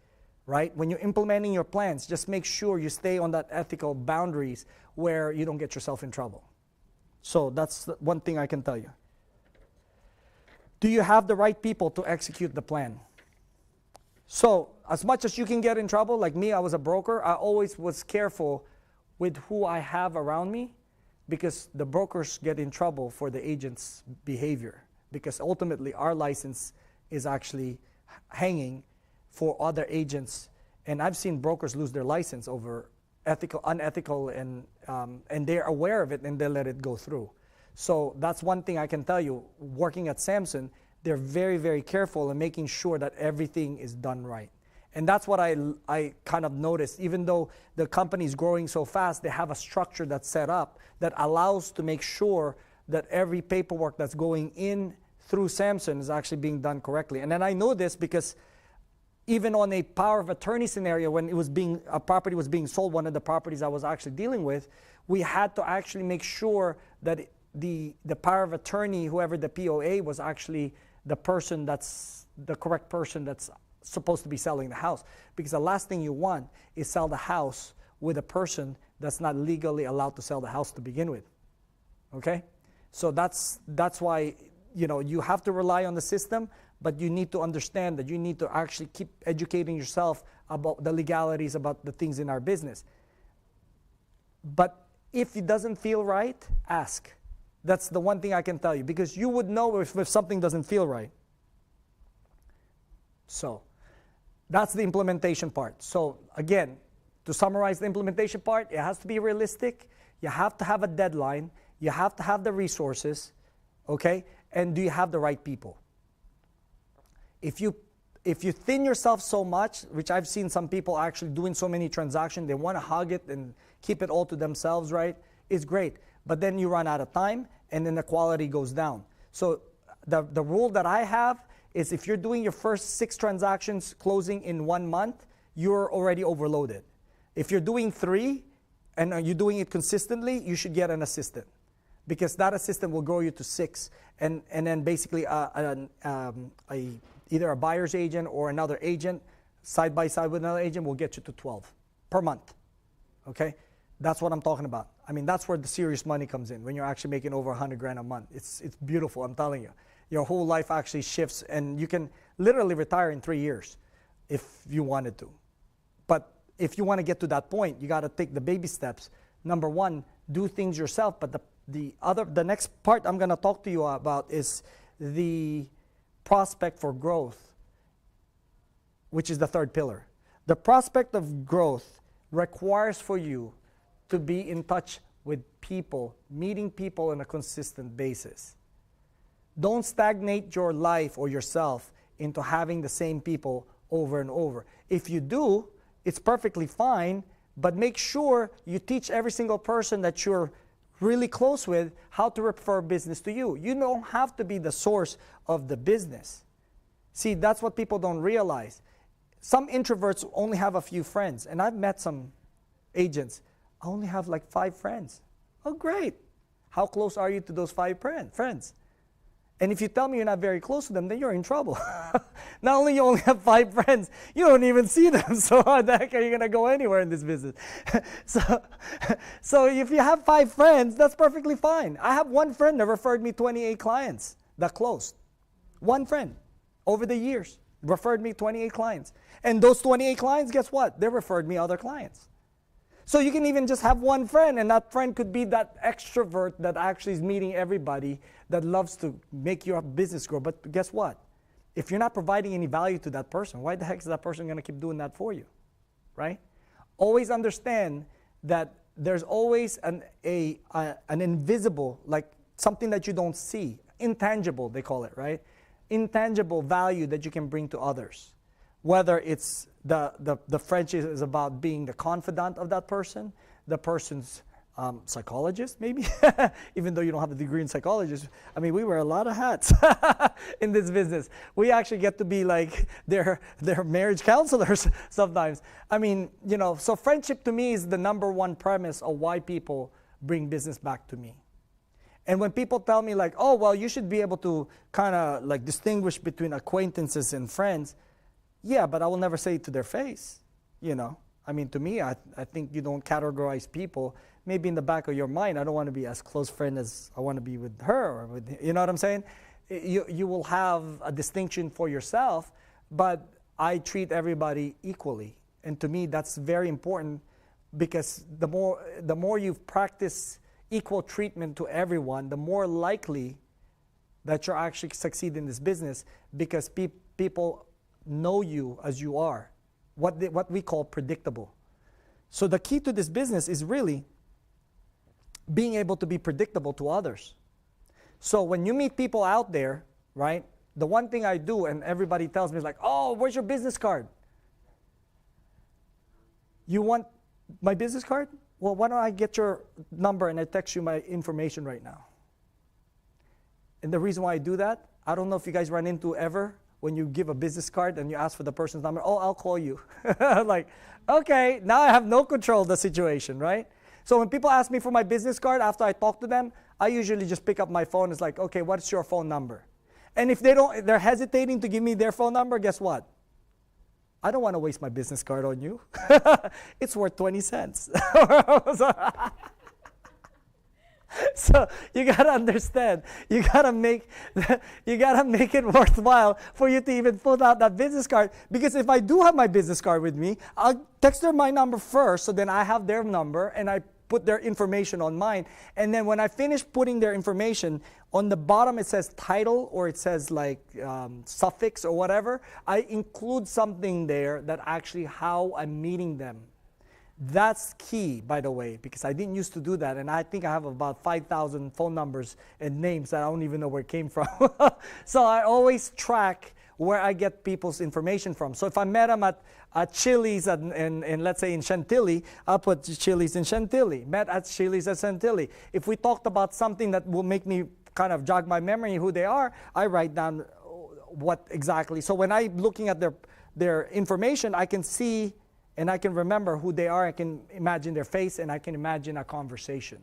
right? When you're implementing your plans, just make sure you stay on that ethical boundaries where you don't get yourself in trouble. So that's one thing I can tell you. Do you have the right people to execute the plan? So as much as you can get in trouble, like me, I was a broker, I always was careful with who I have around me, because the brokers get in trouble for the agent's behavior, because ultimately our license is actually hanging for other agents. And I've seen brokers lose their license over unethical, and they're aware of it and they let it go through. So that's one thing I can tell you. Working at Samson, they're very, very careful in making sure that everything is done right. And that's what I kind of noticed. Even though the company is growing so fast, they have a structure that's set up that allows to make sure that every paperwork that's going in through Samson is actually being done correctly. And then I know this because even on a power of attorney scenario, when a property was being sold, one of the properties I was actually dealing with, we had to actually make sure that the power of attorney, whoever the POA, was actually the person that's the correct person that's supposed to be selling the house. Because the last thing you want is sell the house with a person that's not legally allowed to sell the house to begin with. Okay? So that's why, you have to rely on the system, but you need to understand that you need to actually keep educating yourself about the legalities, about the things in our business. But if it doesn't feel right, ask. That's the one thing I can tell you, because you would know if something doesn't feel right. So that's the implementation part. So again, to summarize the implementation part, it has to be realistic. You have to have a deadline. You have to have the resources, okay? And do you have the right people? If you thin yourself so much, which I've seen some people actually doing so many transactions, they want to hug it and keep it all to themselves, right? It's great. But then you run out of time, and then the quality goes down. So the rule that I have is, if you're doing your first 6 transactions closing in 1 month, you're already overloaded. If you're doing 3 and you're doing it consistently, you should get an assistant, because that assistant will grow you to 6, and then basically either a buyer's agent or another agent side by side with another agent will get you to 12 per month. Okay? That's what I'm talking about. I mean, that's where the serious money comes in, when you're actually making over 100 grand a month. It's beautiful, I'm telling you. Your whole life actually shifts, and you can literally retire in 3 years if you wanted to. But if you want to get to that point, you got to take the baby steps. Number 1, do things yourself. But the next part I'm going to talk to you about is the prospect for growth, which is the third pillar. The prospect of growth requires for you to be in touch with people, meeting people on a consistent basis. Don't stagnate your life or yourself into having the same people over and over. If you do, it's perfectly fine, but make sure you teach every single person that you're really close with how to refer business to you. You don't have to be the source of the business. See, that's what people don't realize. Some introverts only have a few friends, and I've met some agents. I only have like 5 friends. Oh, great. How close are you to those 5 friends? And if you tell me you're not very close to them, then you're in trouble. Not only you only have 5 friends, you don't even see them. So how the heck are you going to go anywhere in this business? So if you have 5 friends, that's perfectly fine. I have one friend that referred me 28 clients that closed. One friend over the years referred me 28 clients. And those 28 clients, guess what? They referred me other clients. So you can even just have one friend, and that friend could be that extrovert that actually is meeting everybody, that loves to make your business grow. But guess what? If you're not providing any value to that person, why the heck is that person going to keep doing that for you? Right? Always understand that there's always an invisible, like something that you don't see, intangible they call it, right? Intangible value that you can bring to others. Whether it's the friendship is about being the confidant of that person, the person's psychologist maybe, even though you don't have a degree in psychologist. I mean, we wear a lot of hats in this business. We actually get to be like their marriage counselors sometimes. I mean, so friendship to me is the number 1 premise of why people bring business back to me. And when people tell me like, oh, well, you should be able to kind of like distinguish between acquaintances and friends, Yeah, but I will never say it to their face, you know. I mean, to me, I think you don't categorize people. Maybe in the back of your mind, I don't want to be as close friend as I want to be with her or with, you know what I'm saying? You will have a distinction for yourself, but I treat everybody equally. And to me, that's very important, because the more you practice equal treatment to everyone, the more likely that you'll actually succeed in this business, because people know you as you are, what we call predictable. So the key to this business is really being able to be predictable to others. So when you meet people out there, right, the one thing I do, and everybody tells me, is like, oh, where's your business card? You want my business card? Well, why don't I get your number and I text you my information right now? And the reason why I do that, I don't know if you guys run into ever when you give a business card and you ask for the person's number. Oh, I'll call you. Like, okay, now I have no control of the situation, right? So when people ask me for my business card after I talk to them, I usually just pick up my phone. It's like, okay, what's your phone number? And if they're hesitating to give me their phone number, guess what? I don't want to waste my business card on you. It's worth 20 cents. So you gotta understand, you gotta make it worthwhile for you to even pull out that business card. Because if I do have my business card with me, I'll text them my number first, so then I have their number and I put their information on mine. And then when I finish putting their information, on the bottom it says title, or it says like suffix or whatever. I include something there that actually how I'm meeting them. That's key, by the way, because I didn't used to do that, and I think I have about 5,000 phone numbers and names that I don't even know where it came from. So I always track where I get people's information from. So if I met them at Chili's and let's say in Chantilly, I'll put Chili's in Chantilly. Met at Chili's at Chantilly. If we talked about something that will make me kind of jog my memory who they are, I write down what exactly. So when I'm looking at their information, I can see and I can remember who they are. I can imagine their face, and I can imagine a conversation,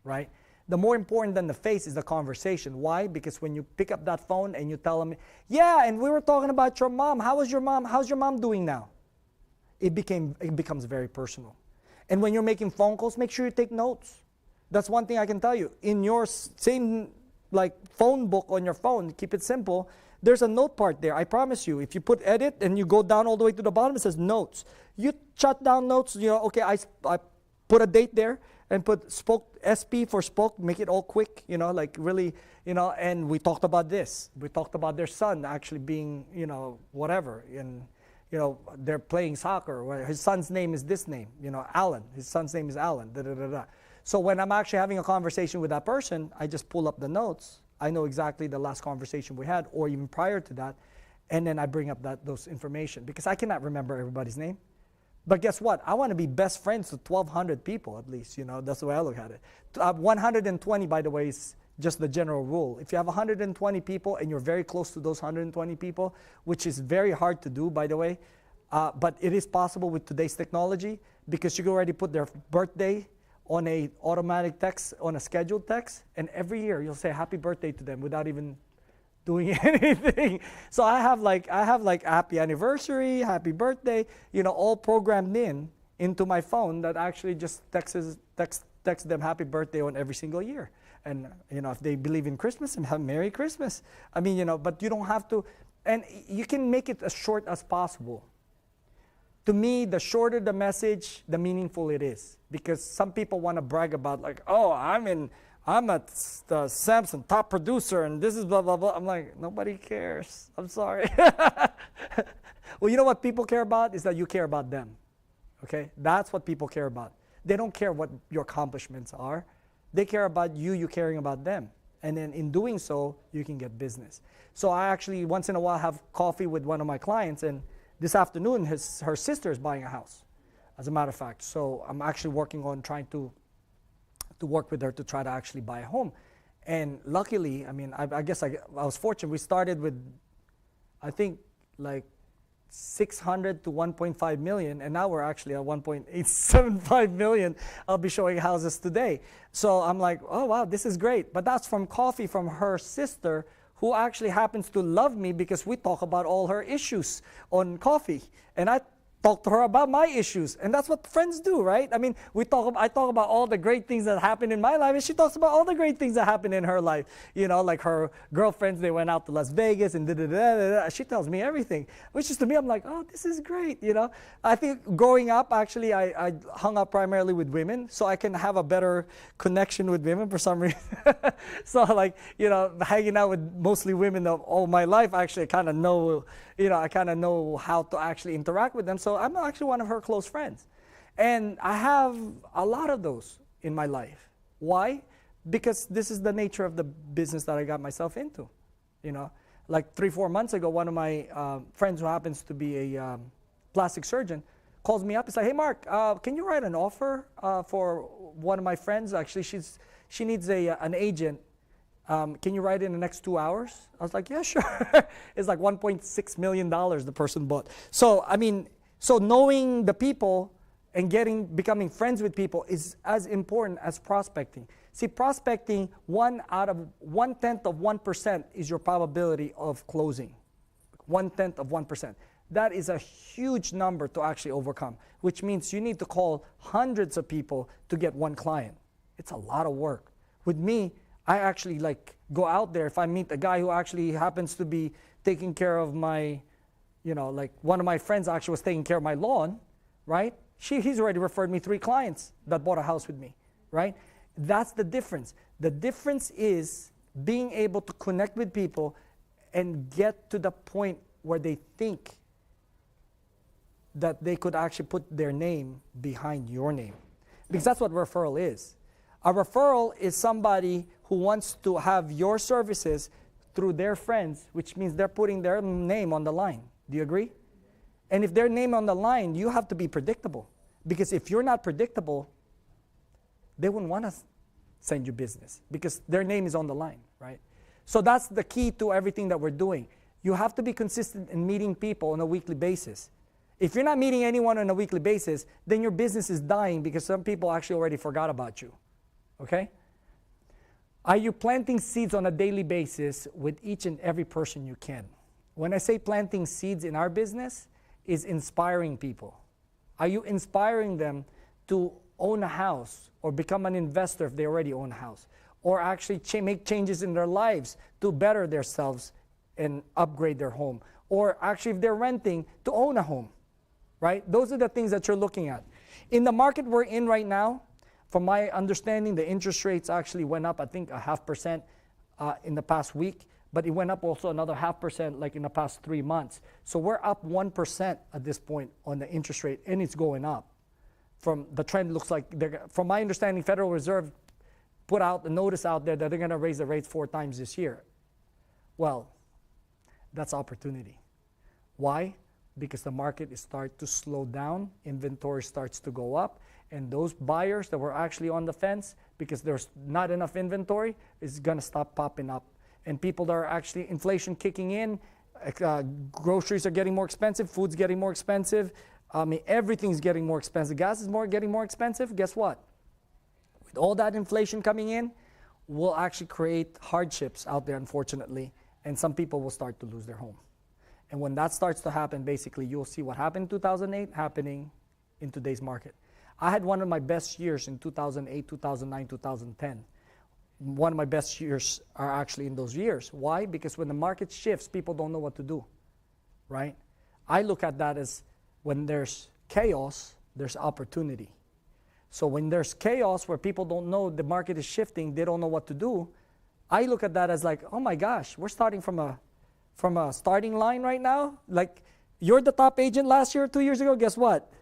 right? The more important than the face is the conversation. Why? Because when you pick up that phone and you tell them, yeah, and we were talking about your mom. How was your mom? How's your mom doing now? It becomes very personal. And when you're making phone calls, make sure you take notes. That's one thing I can tell you. In your same like phone book on your phone, keep it simple. There's a note part there. I promise you. If you put edit and you go down all the way to the bottom, it says notes. You jot down notes. You know, okay, I put a date there and put spoke SP for spoke. Make it all quick. You know, like really. You know, and we talked about this. We talked about their son actually being, you know, whatever. And you know, they're playing soccer. His son's name is this name. You know, Alan. His son's name is Alan. Da da da da. So when I'm actually having a conversation with that person, I just pull up the notes. I know exactly the last conversation we had, or even prior to that, and then I bring up those information, because I cannot remember everybody's name. But guess what? I want to be best friends with 1,200 people at least. You know, that's the way I look at it. 120, by the way, is just the general rule. If you have 120 people and you're very close to those 120 people, which is very hard to do, by the way, but it is possible with today's technology, because you can already put their birthday on a automatic text, on a scheduled text, and every year you'll say happy birthday to them without even doing anything. So I have like happy anniversary, happy birthday, you know, all programmed into my phone that actually just text them happy birthday on every single year. And you know, if they believe in Christmas, and have Merry Christmas. I mean, you know, but you don't have to, and you can make it as short as possible. To me, the shorter the message, the meaningful it is. Because some people want to brag about like, oh, I'm at the Samsung top producer and this is blah, blah, blah. I'm like, nobody cares. I'm sorry. Well, you know what people care about is that you care about them. Okay? That's what people care about. They don't care what your accomplishments are. They care about you caring about them. And then in doing so, you can get business. So I actually once in a while have coffee with one of my clients, and this afternoon, her sister is buying a house, as a matter of fact. So I'm actually working on trying to work with her to try to actually buy a home. And luckily, I mean, I guess I was fortunate. We started with, I think, like 600 to 1.5 million, and now we're actually at 1.875 million. I'll be showing houses today. So I'm like, oh, wow, this is great. But that's from coffee from her sister, who actually happens to love me because we talk about all her issues on coffee. And I talk to her about my issues. And that's what friends do, right? I mean, I talk about all the great things that happen in my life, and she talks about all the great things that happen in her life. You know, like her girlfriends, they went out to Las Vegas and da-da-da-da-da. She tells me everything, which is to me, I'm like, oh, this is great, you know. I think growing up, actually, I hung out primarily with women, so I can have a better connection with women for some reason. So, like, you know, hanging out with mostly women of all my life, actually, I kind of know, you know, I kind of know how to actually interact with them. So I'm actually one of her close friends. And I have a lot of those in my life. Why? Because this is the nature of the business that I got myself into. You know, like 3-4 months ago, one of my friends who happens to be a plastic surgeon calls me up and says, hey, Mark, can you write an offer for one of my friends? Actually, she needs an agent. Can you write it in the next 2 hours? I was like, yeah, sure. It's like $1.6 million the person bought. So, I mean, so knowing the people and becoming friends with people is as important as prospecting. See, prospecting, 1/10 of 1% is your probability of closing. 1/10 of 1%. That is a huge number to actually overcome, which means you need to call hundreds of people to get one client. It's a lot of work. With me, I actually like go out there. If I meet a guy who actually happens to be taking care of my, you know, like one of my friends actually was taking care of my lawn, right? He's already referred me 3 clients that bought a house with me, right? That's the difference. The difference is being able to connect with people and get to the point where they think that they could actually put their name behind your name. Because that's what referral is. A referral is somebody who wants to have your services through their friends, which means they're putting their name on the line. Do you agree? And if their name on the line, you have to be predictable. Because if you're not predictable, they wouldn't want to send you business because their name is on the line, right? So that's the key to everything that we're doing. You have to be consistent in meeting people on a weekly basis. If you're not meeting anyone on a weekly basis, then your business is dying because some people actually already forgot about you. Okay? Are you planting seeds on a daily basis with each and every person you can? When I say planting seeds in our business, is inspiring people. Are you inspiring them to own a house or become an investor if they already own a house? Or actually make changes in their lives to better themselves and upgrade their home? Or actually if they're renting, to own a home, right? Those are the things that you're looking at. In the market we're in right now, from my understanding, the interest rates actually went up, I think, 0.5% in the past week, but it went up also another 0.5% like in the past 3 months. So we're up 1% at this point on the interest rate, and it's going up. From the trend looks like, from my understanding, Federal Reserve put out a notice out there that they're going to raise the rates 4 times this year. Well, that's opportunity. Why? Because the market is starting to slow down, inventory starts to go up, and those buyers that were actually on the fence because there's not enough inventory is going to stop popping up. And people that are actually inflation kicking in, groceries are getting more expensive, food's getting more expensive, everything's getting more expensive. Gas is getting more expensive. Guess what? With all that inflation coming in, will actually create hardships out there, unfortunately, and some people will start to lose their home. And when that starts to happen, basically, you'll see what happened in 2008 happening in today's market. I had one of my best years in 2008, 2009, 2010. One of my best years are actually in those years. Why? Because when the market shifts, people don't know what to do, right? I look at that as when there's chaos, there's opportunity. So when there's chaos where people don't know the market is shifting, they don't know what to do, I look at that as like, oh my gosh, we're starting from a starting line right now. Like, you're the top agent last year, 2 years ago, guess what?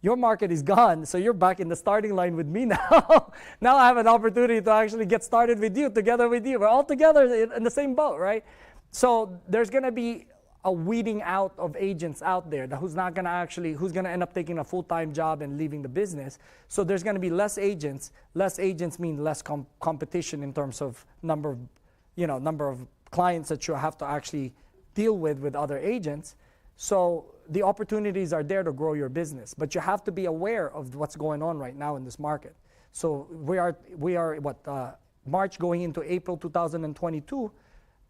Your market is gone, so you're back in the starting line with me now. Now I have an opportunity to actually get started with you, together with you. We're all together in the same boat, right? So there's going to be a weeding out of agents out there who's going to end up taking a full-time job and leaving the business. So there's going to be less agents. Less agents mean less competition in terms of number of clients that you have to actually deal with other agents. So the opportunities are there to grow your business, but you have to be aware of what's going on right now in this market. So we are March going into April 2022.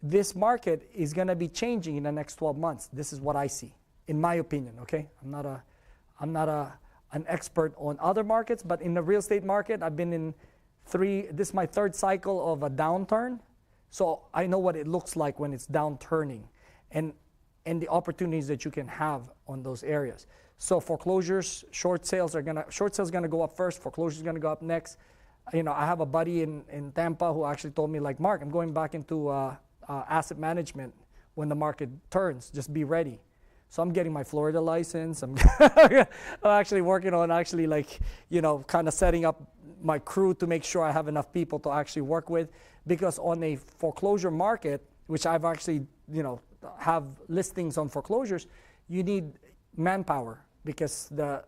this market is going to be changing in the next 12 months. This is what I see, in my opinion, okay? I'm not an expert on other markets, but in the real estate market, I've been in this is my third cycle of a downturn. So I know what it looks like when it's downturning and the opportunities that you can have on those areas. So foreclosures, short sales gonna go up first, foreclosures gonna go up next. You know, I have a buddy in Tampa who actually told me, like, Mark, I'm going back into asset management when the market turns, just be ready. So I'm getting my Florida license. I'm actually working on kind of setting up my crew to make sure I have enough people to actually work with. Because on a foreclosure market, which I've actually, have listings on foreclosures, you need manpower because the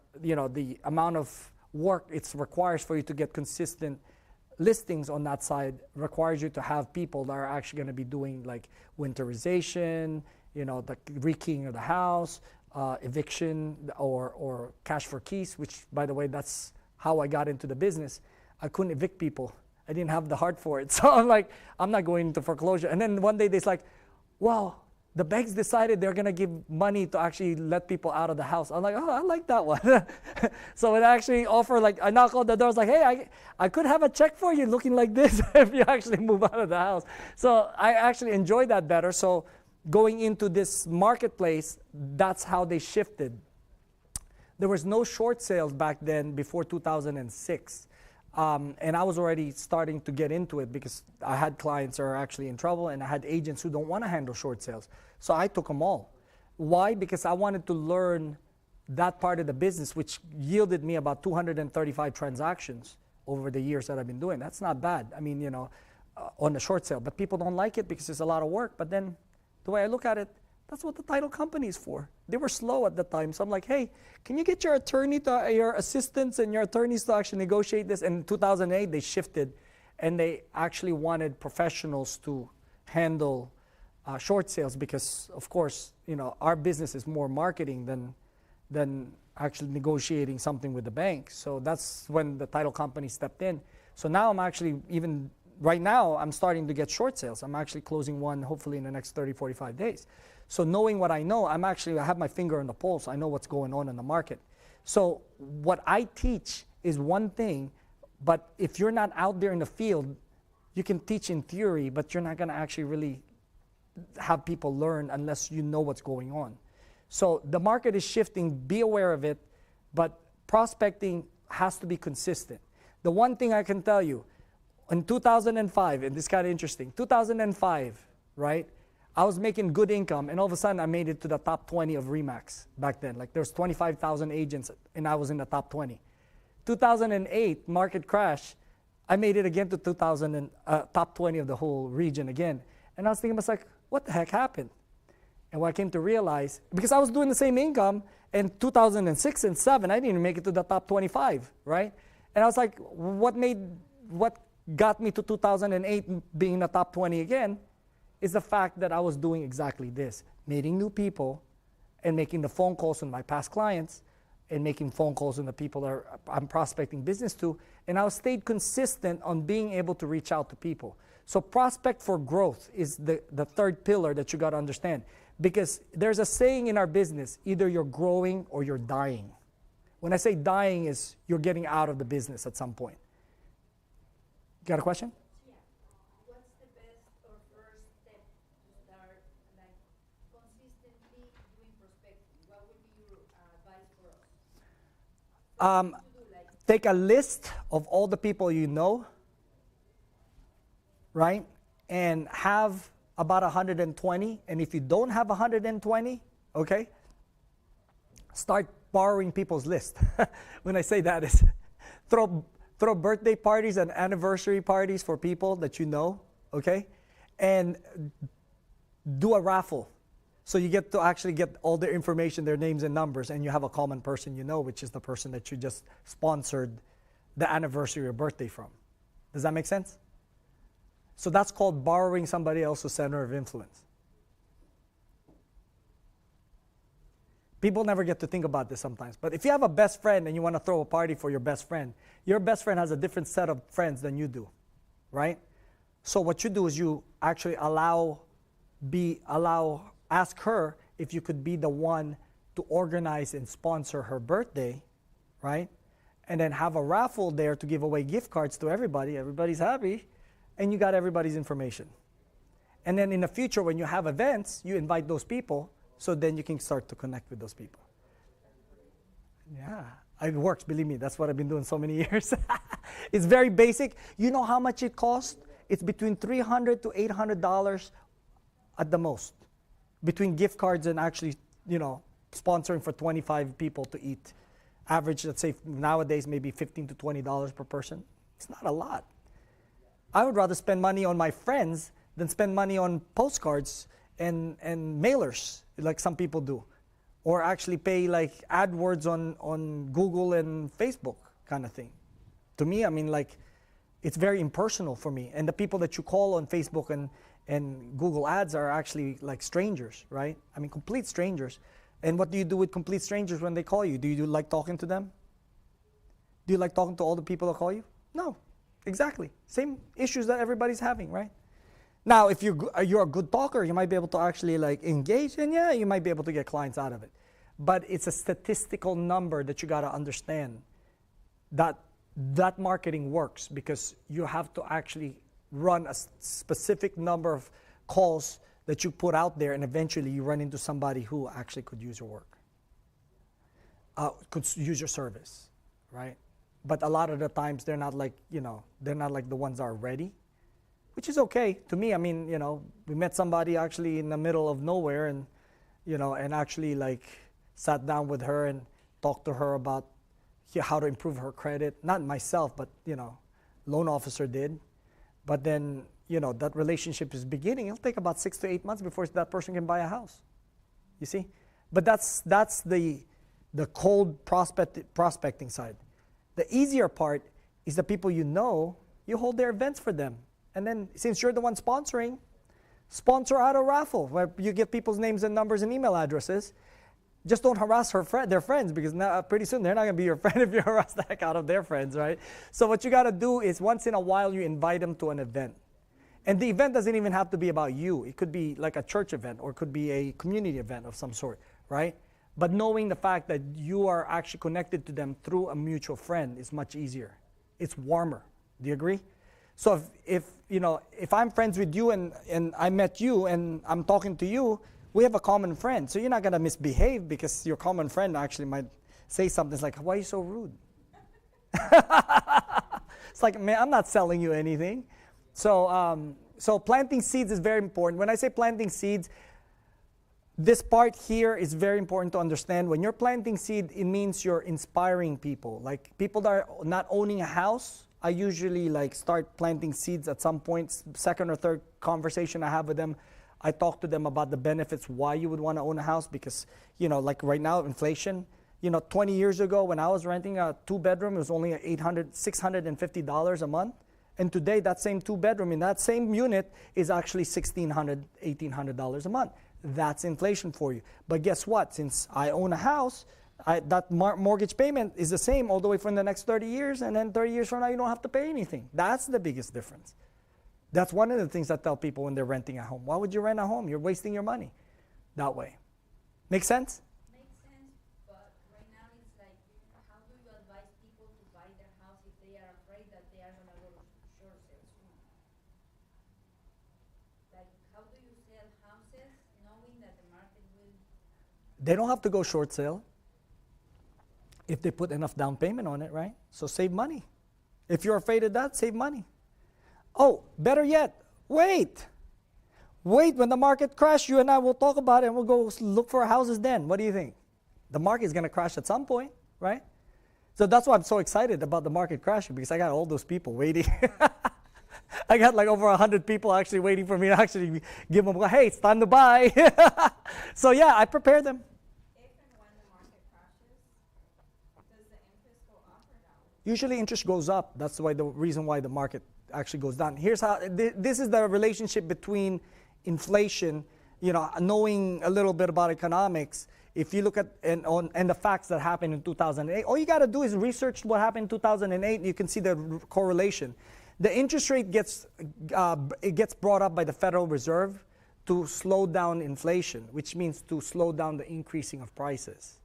amount of work it requires for you to get consistent listings on that side requires you to have people that are actually going to be doing like winterization, the rekeying of the house, eviction or cash for keys, which, by the way, that's how I got into the business. I couldn't evict people. I didn't have the heart for it. So I'm like, I'm not going into foreclosure. And then one day they're like, wow, the banks decided they're going to give money to actually let people out of the house. I'm like, oh, I like that one. So it actually offered, like, I knock on the door. I was like, hey, I could have a check for you looking like this if you actually move out of the house. So I actually enjoyed that better. So going into this marketplace, that's how they shifted. There was no short sales back then before 2006. And I was already starting to get into it because I had clients that are actually in trouble and I had agents who don't want to handle short sales. So I took them all. Why? Because I wanted to learn that part of the business, which yielded me about 235 transactions over the years that I've been doing. That's not bad. I mean, on the short sale, but people don't like it because it's a lot of work. But then the way I look at it, that's what the title company is for. They were slow at the time. So I'm like, hey, can you get your assistants and your attorneys to actually negotiate this? And in 2008, they shifted and they actually wanted professionals to handle short sales because, of course, our business is more marketing than actually negotiating something with the bank. So that's when the title company stepped in. So now I'm actually, even right now, I'm starting to get short sales. I'm actually closing one hopefully in the next 30, 45 days. So knowing what I know, I have my finger on the pulse. I know what's going on in the market. So what I teach is one thing, but if you're not out there in the field, you can teach in theory, but you're not going to actually really have people learn unless you know what's going on. So the market is shifting, be aware of it, but prospecting has to be consistent. The one thing I can tell you, in 2005, and this is kind of interesting, 2005, right? I was making good income, and all of a sudden I made it to the top 20 of RE/MAX back then. Like there's 25,000 agents, and I was in the top 20. 2008, market crash, I made it again to top 20 of the whole region again. And I was thinking, I was like, what the heck happened? And what I came to realize, because I was doing the same income in 2006 and 7, I didn't even make it to the top 25, right? And I was like, what got me to 2008 being in the top 20 again is the fact that I was doing exactly this, meeting new people and making the phone calls on my past clients and making phone calls on the people that I'm prospecting business to. And I stayed consistent on being able to reach out to people. So prospect for growth is the third pillar that you got to understand. Because there's a saying in our business, either you're growing or you're dying. When I say dying is you're getting out of the business at some point. Got a question? Yeah. What's the best or first step to start like consistently doing prospecting? What would be your advice for us? Take a list of all the people you know, right? And have about 120. And if you don't have 120, okay, start borrowing people's list. When I say that is throw birthday parties and anniversary parties for people that you know, okay? And do a raffle. So you get to actually get all their information, their names and numbers, and you have a common person you know, which is the person that you just sponsored the anniversary or birthday from. Does that make sense? So that's called borrowing somebody else's center of influence. People never get to think about this sometimes. But if you have a best friend and you want to throw a party for your best friend has a different set of friends than you do, right? So what you do is you actually allow ask her if you could be the one to organize and sponsor her birthday, right? And then have a raffle there to give away gift cards to everybody. Everybody's happy, and you got everybody's information. And then in the future, when you have events, you invite those people, so then you can start to connect with those people. Yeah, it works, believe me. That's what I've been doing so many years. It's very basic. You know how much it costs? It's between $300 to $800 at the most, between gift cards and actually, sponsoring for 25 people to eat. Average, let's say nowadays, maybe $15 to $20 per person. It's not a lot. I would rather spend money on my friends than spend money on postcards and mailers, like some people do. Or actually pay like AdWords on Google and Facebook kind of thing. To me, it's very impersonal for me. And the people that you call on Facebook and Google Ads are actually like strangers, right? Complete strangers. And what do you do with complete strangers when they call you? Do you like talking to them? Do you like talking to all the people that call you? No, exactly. Same issues that everybody's having, right? Now, if you're a good talker, you might be able to actually like engage, and yeah, you might be able to get clients out of it. But it's a statistical number that you got to understand that marketing works, because you have to actually run a specific number of calls that you put out there, and eventually you run into somebody who actually could use your work, could use your service, right? But a lot of the times they're not like the ones that are ready, which is okay to me. We met somebody actually in the middle of nowhere, and and actually like sat down with her and talked to her about how to improve her credit. Not myself, but loan officer did. But then that relationship is beginning. It'll take about 6 to 8 months before that person can buy a house. You see, but that's the cold prospecting side. The easier part is the people you hold their events for them. And then, since you're the one sponsoring, sponsor out a raffle where you get people's names and numbers and email addresses. Just don't harass their friends, because now, pretty soon they're not going to be your friend if you harass the heck out of their friends, right? So what you got to do is once in a while you invite them to an event. And the event doesn't even have to be about you. It could be like a church event, or it could be a community event of some sort, right? But knowing the fact that you are actually connected to them through a mutual friend is much easier. It's warmer. Do you agree? So if I'm friends with you and I met you and I'm talking to you, we have a common friend. So you're not going to misbehave, because your common friend actually might say something like, "Why are you so rude?" It's like, man, I'm not selling you anything. So planting seeds is very important. When I say planting seeds, this part here is very important to understand. When you're planting seed, it means you're inspiring people. Like people that are not owning a house, I usually start planting seeds at some point. Second or third conversation I have with them, I talk to them about the benefits, why you would want to own a house, because, like right now, inflation, 20 years ago when I was renting a 2-bedroom, it was only $650 a month. And today, that same 2-bedroom in that same unit is actually $1,600, $1,800 a month. That's inflation for you. But guess what? Since I own a house, that mortgage payment is the same all the way for the next 30 years, and then 30 years from now, you don't have to pay anything. That's the biggest difference. That's one of the things I tell people when they're renting a home. Why would you rent a home? You're wasting your money that way. Make sense? Makes sense, but right now it's like, how do you advise people to buy their house if they are afraid that they are going to go to short sale soon? Like, how do you sell houses knowing that the market will... They don't have to go short sale if they put enough down payment on it, right? So save money. If you're afraid of that, save money. Oh, better yet, wait. Wait, when the market crashes, you and I will talk about it, and we'll go look for houses then. What do you think? The market is going to crash at some point, right? So that's why I'm so excited about the market crashing, because I got all those people waiting. I got like over 100 people actually waiting for me to actually give them, hey, it's time to buy. So yeah, I prepare them. If and when the market crashes, does the interest go up or down? Usually interest goes up. That's why the reason why the market actually goes down. Here's how, this is the relationship between inflation, knowing a little bit about economics. If you look at and the facts that happened in 2008, all you got to do is research what happened in 2008, and you can see the correlation. The interest rate gets brought up by the Federal Reserve to slow down inflation, which means to slow down the increasing of prices.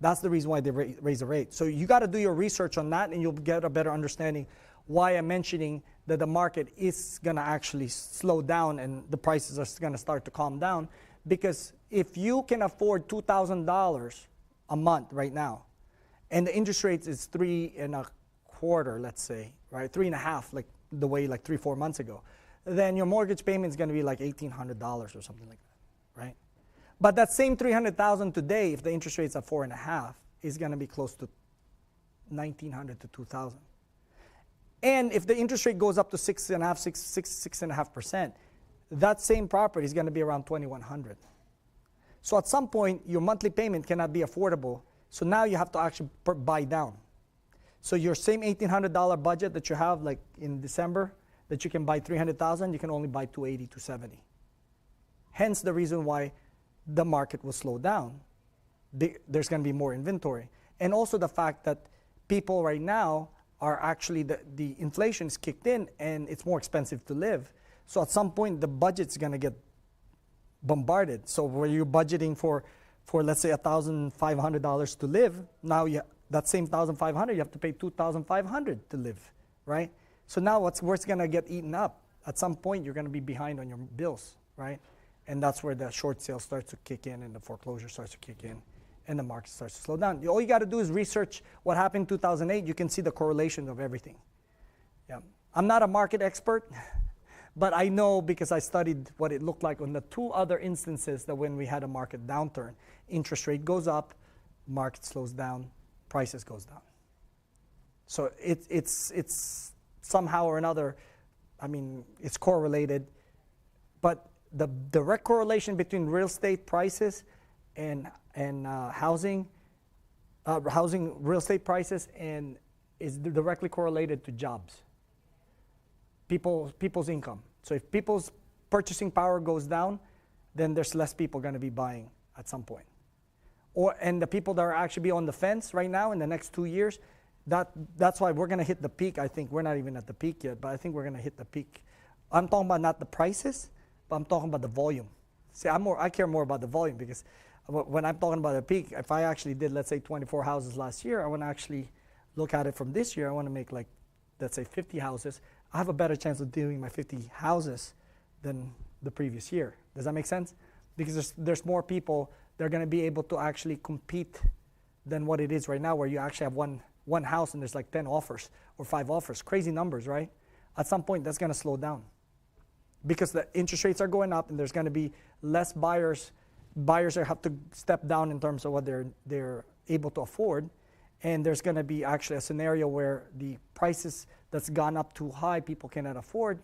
That's the reason why they raise the rate. So you got to do your research on that, and you'll get a better understanding why I'm mentioning that the market is going to actually slow down and the prices are going to start to calm down. Because if you can afford $2,000 a month right now, and the interest rate is 3.25%, let's say, right, 3.5%, like the way like 3-4 months ago, then your mortgage payment is going to be like $1,800 or something like that, right? But that same $300,000 today, if the interest rate's at 4.5%, is going to be close to $1,900 to $2,000. And if the interest rate goes up to 6.5%, that same property is going to be around $2,100. So at some point, your monthly payment cannot be affordable. So now you have to actually buy down. So your same $1,800 budget that you have, like in December, that you can buy $300,000, you can only buy $280, $270. Hence the reason why the market will slow down. There's going to be more inventory. And also the fact that people right now are actually, the inflation is kicked in and it's more expensive to live. So at some point, the budget's going to get bombarded. So where you're budgeting for let's say $1,500 to live, now that same $1,500, you have to pay $2,500 to live, right? So now what's going to get eaten up? At some point, you're going to be behind on your bills, right? And that's where the short sale starts to kick in and the foreclosure starts to kick in and the market starts to slow down. All you got to do is research what happened in 2008. You can see the correlation of everything. Yeah. I'm not a market expert, but I know because I studied what it looked like on the two other instances that when we had a market downturn, interest rate goes up, market slows down, prices goes down. So it's somehow or another, I mean, it's correlated, but the direct correlation between real estate prices and housing real estate prices and is directly correlated to jobs, people's income. So if people's purchasing power goes down, then there's less people going to be buying at some point. And the people that are actually be on the fence right now in the next 2 years, that's why we're going to hit the peak. I think we're not even at the peak yet, but I think we're going to hit the peak. I'm talking about not the prices, but I'm talking about the volume. See, I care more about the volume because when I'm talking about a peak, if I actually did, let's say, 24 houses last year, I want to actually look at it from this year. I want to make like, let's say, 50 houses. I have a better chance of doing my 50 houses than the previous year. Does that make sense? Because there's more people that are going to be able to actually compete than what it is right now, where you actually have one house and there's like 10 offers or 5 offers. Crazy numbers, right? At some point, that's going to slow down because the interest rates are going up and there's going to be less buyers. Buyers have to step down in terms of what they're able to afford. And there's going to be actually a scenario where the prices that's gone up too high, people cannot afford.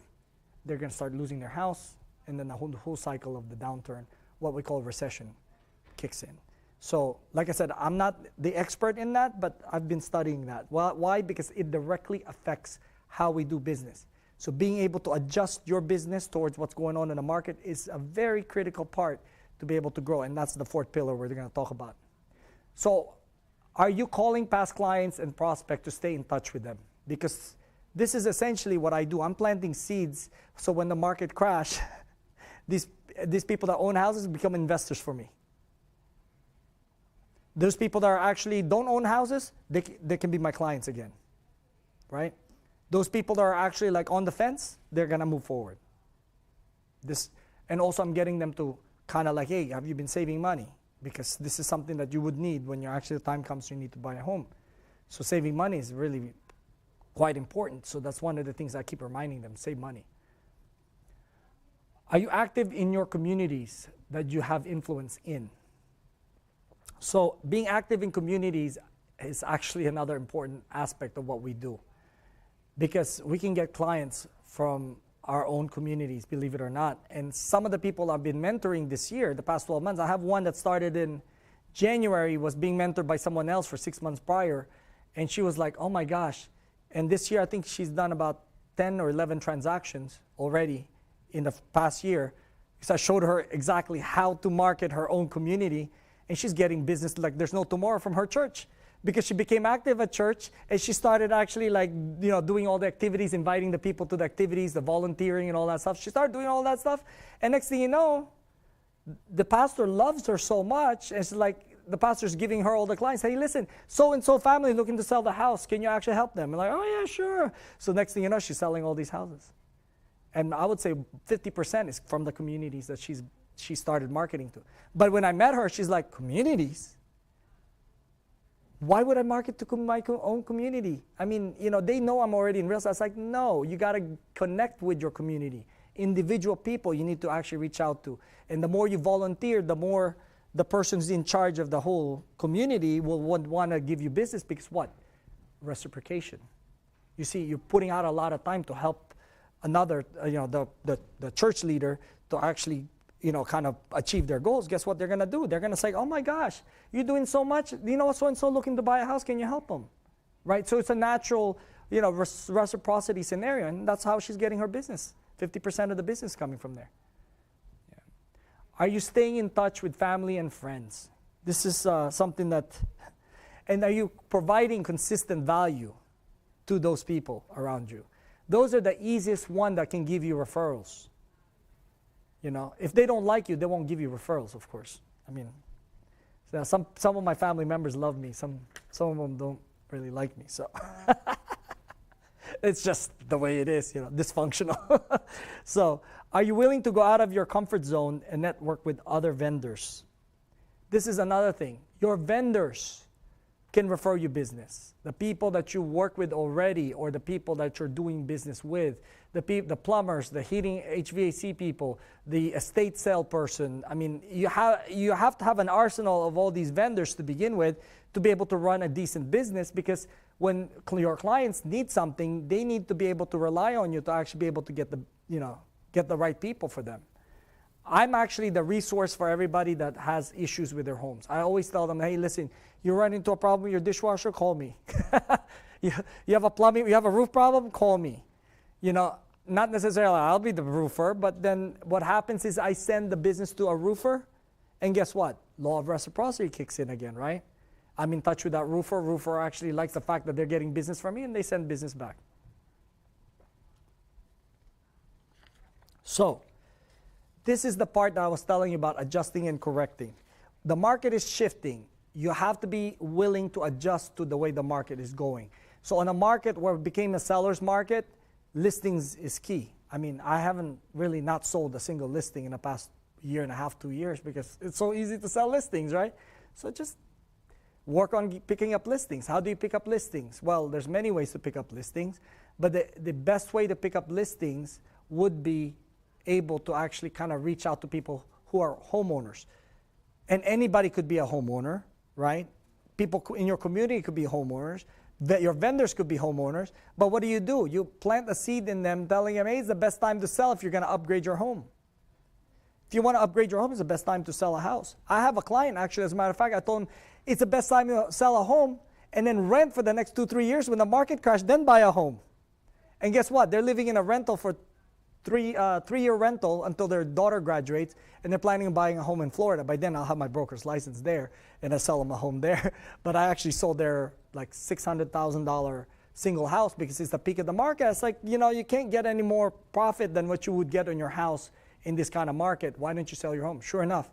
They're going to start losing their house. And then the whole cycle of the downturn, what we call recession, kicks in. So, like I said, I'm not the expert in that, but I've been studying that. Why? Because it directly affects how we do business. So being able to adjust your business towards what's going on in the market is a very critical part to be able to grow. And that's the fourth pillar we're going to talk about. So are you calling past clients and prospects to stay in touch with them? Because this is essentially what I do. I'm planting seeds so when the market crash, these people that own houses become investors for me. Those people that are actually don't own houses, they can be my clients again, right? Those people that are actually like on the fence, they're gonna move forward. And also I'm getting them to kind of like, hey, have you been saving money? Because this is something that you would need when the time comes you need to buy a home. So saving money is really quite important. So that's one of the things I keep reminding them, save money. Are you active in your communities that you have influence in? So being active in communities is actually another important aspect of what we do. Because we can get clients from our own communities, believe it or not. And some of the people I've been mentoring this year, the past 12 months, I have one that started in January, was being mentored by someone else for 6 months prior. And she was like, oh my gosh. And this year, I think she's done about 10 or 11 transactions already in the past year. Because I showed her exactly how to market her own community. And she's getting business like there's no tomorrow from her church. because she became active at church and she started actually like, doing all the activities, inviting the people to the activities, the volunteering and all that stuff. She started doing all that stuff. And next thing you know, the pastor loves her so much. And it's like the pastor's giving her all the clients. Hey, listen, so-and-so family looking to sell the house. Can you actually help them? And like, oh yeah, sure. So next thing you know, she's selling all these houses. And I would say 50% is from the communities that she started marketing to. But when I met her, she's like, communities? Why would I market to my own community? I mean, they know I'm already in real estate. It's like, no, you got to connect with your community. Individual people you need to actually reach out to. And the more you volunteer, the more the person who's in charge of the whole community will want to give you business, because what? Reciprocation. You see, you're putting out a lot of time to help another, the church leader to actually, kind of achieve their goals. Guess what they're going to do? They're going to say, oh my gosh, you're doing so much. So-and-so looking to buy a house. Can you help them? Right? So it's a natural, reciprocity scenario. And that's how she's getting her business. 50% of the business coming from there. Yeah. Are you staying in touch with family and friends? This is something that, and are you providing consistent value to those people around you? Those are the easiest one that can give you referrals. If they don't like you, they won't give you referrals, of course. I mean, some of my family members love me. Some of them don't really like me. So it's just the way it is, dysfunctional. So are you willing to go out of your comfort zone and network with other vendors? This is another thing. Your vendors can refer you business. The people that you work with already, or the people that you're doing business with, the plumbers, the heating, HVAC people, the estate sale person. I mean, you have to have an arsenal of all these vendors to begin with to be able to run a decent business, because when your clients need something, they need to be able to rely on you to actually be able to get the right people for them. I'm actually the resource for everybody that has issues with their homes. I always tell them, hey, listen, you run into a problem with your dishwasher, call me. you have a roof problem, call me. Not necessarily I'll be the roofer, but then what happens is I send the business to a roofer, and guess what? Law of reciprocity kicks in again, right? I'm in touch with that roofer. Roofer actually likes the fact that they're getting business from me, and they send business back. So, this is the part that I was telling you about adjusting and correcting. The market is shifting. You have to be willing to adjust to the way the market is going. So on a market where it became a seller's market, listings is key. I mean, I haven't really not sold a single listing in the past year and a half, 2 years, because it's so easy to sell listings, right? So just work on picking up listings. How do you pick up listings? Well, there's many ways to pick up listings, but the best way to pick up listings would be able to actually kind of reach out to people who are homeowners. And anybody could be a homeowner, right? People in your community could be homeowners. Your vendors could be homeowners. But what do? You plant a seed in them, telling them, hey, it's the best time to sell if you're going to upgrade your home. If you want to upgrade your home, it's the best time to sell a house. I have a client, actually, as a matter of fact, I told him it's the best time to sell a home and then rent for the next 2-3 years. When the market crashes, then buy a home. And guess what? They're living in a rental for three-year rental until their daughter graduates, and they're planning on buying a home in Florida. By then, I'll have my broker's license there, and I sell them a home there. But I actually sold their like $600,000 single house because it's the peak of the market. It's like, you can't get any more profit than what you would get on your house in this kind of market. Why don't you sell your home? Sure enough.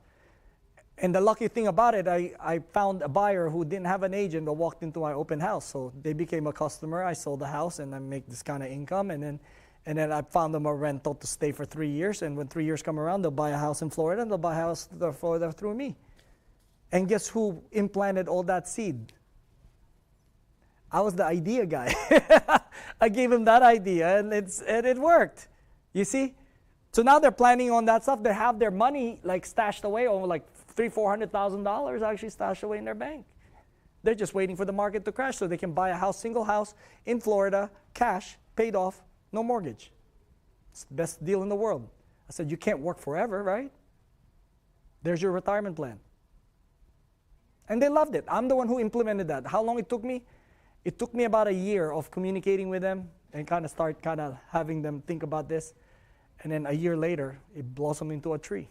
And the lucky thing about it, I found a buyer who didn't have an agent that walked into my open house. So they became a customer. I sold the house, and I make this kind of income, and then I found them a rental to stay for 3 years. And when 3 years come around, they'll buy a house in Florida, and they'll buy a house in Florida through me. And guess who implanted all that seed? I was the idea guy. I gave him that idea, and it worked. You see? So now they're planning on that stuff. They have their money like stashed away, over like $300,000-$400,000 actually stashed away in their bank. They're just waiting for the market to crash so they can buy a house, single house in Florida, cash, paid off, no mortgage. It's the best deal in the world. I said, you can't work forever, right? There's your retirement plan. And they loved it. I'm the one who implemented that. How long it took me? It took me about a year of communicating with them and kind of having them think about this. And then a year later, it blossomed into a tree.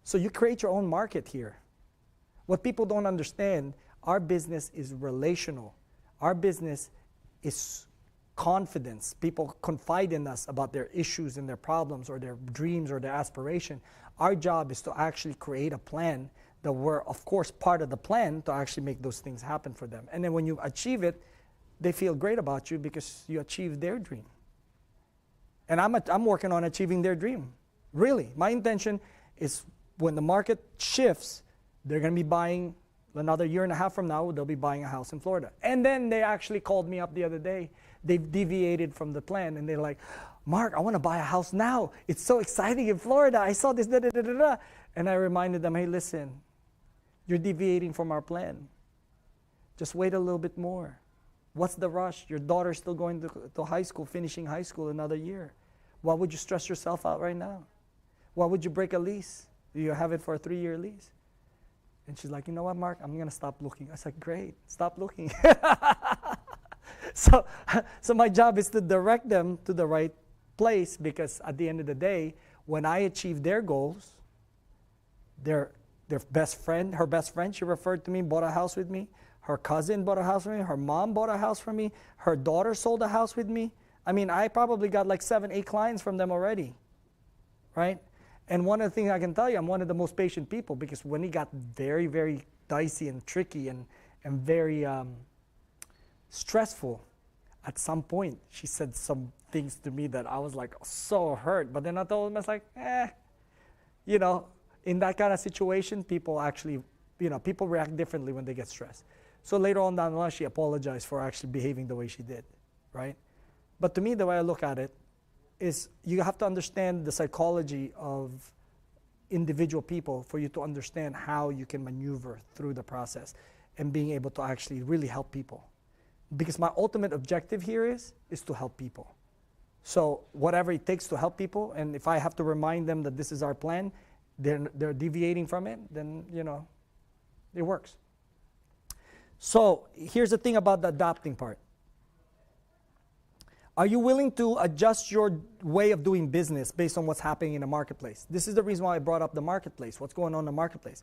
So you create your own market here. What people don't understand, Our business is relational. Our business is confidence. People confide in us about their issues and their problems or their dreams or their aspiration. Our job is to actually create a plan that we're, of course, part of the plan to actually make those things happen for them. And then when you achieve it, they feel great about you because you achieved their dream. And I'm working on achieving their dream. Really, my intention is when the market shifts, they're going to be buying another year and a half from now, they'll be buying a house in Florida. And then they actually called me up the other day. They've deviated from the plan and they're like, Mark, I want to buy a house now. It's so exciting in Florida. I saw this, da da da da da. And I reminded them, hey, listen, you're deviating from our plan. Just wait a little bit more. What's the rush? Your daughter's still going to high school, finishing high school another year. Why would you stress yourself out right now? Why would you break a lease? You have it for a 3-year lease. And she's like, you know what, Mark? I'm going to stop looking. I said, great, stop looking. So my job is to direct them to the right place because at the end of the day, when I achieve their goals, their best friend, her best friend, she referred to me, bought a house with me. Her cousin bought a house with me. Her mom bought a house for me. Her daughter sold a house with me. I mean, I probably got like 7, 8 clients from them already, right? And one of the things I can tell you, I'm one of the most patient people because when it got very, very dicey and tricky and very stressful, at some point, she said some things to me that I was like so hurt. But then I told them, I was like, you know, in that kind of situation, people actually, you know, people react differently when they get stressed. So later on down the line, she apologized for actually behaving the way she did, right? But to me, the way I look at it is you have to understand the psychology of individual people for you to understand how you can maneuver through the process and being able to actually really help people. Because my ultimate objective here is to help people. So whatever it takes to help people, and if I have to remind them that this is our plan, they're deviating from it, then, you know, it works. So here's the thing about the adapting part. Are you willing to adjust your way of doing business based on what's happening in the marketplace? This is the reason why I brought up the marketplace, what's going on in the marketplace.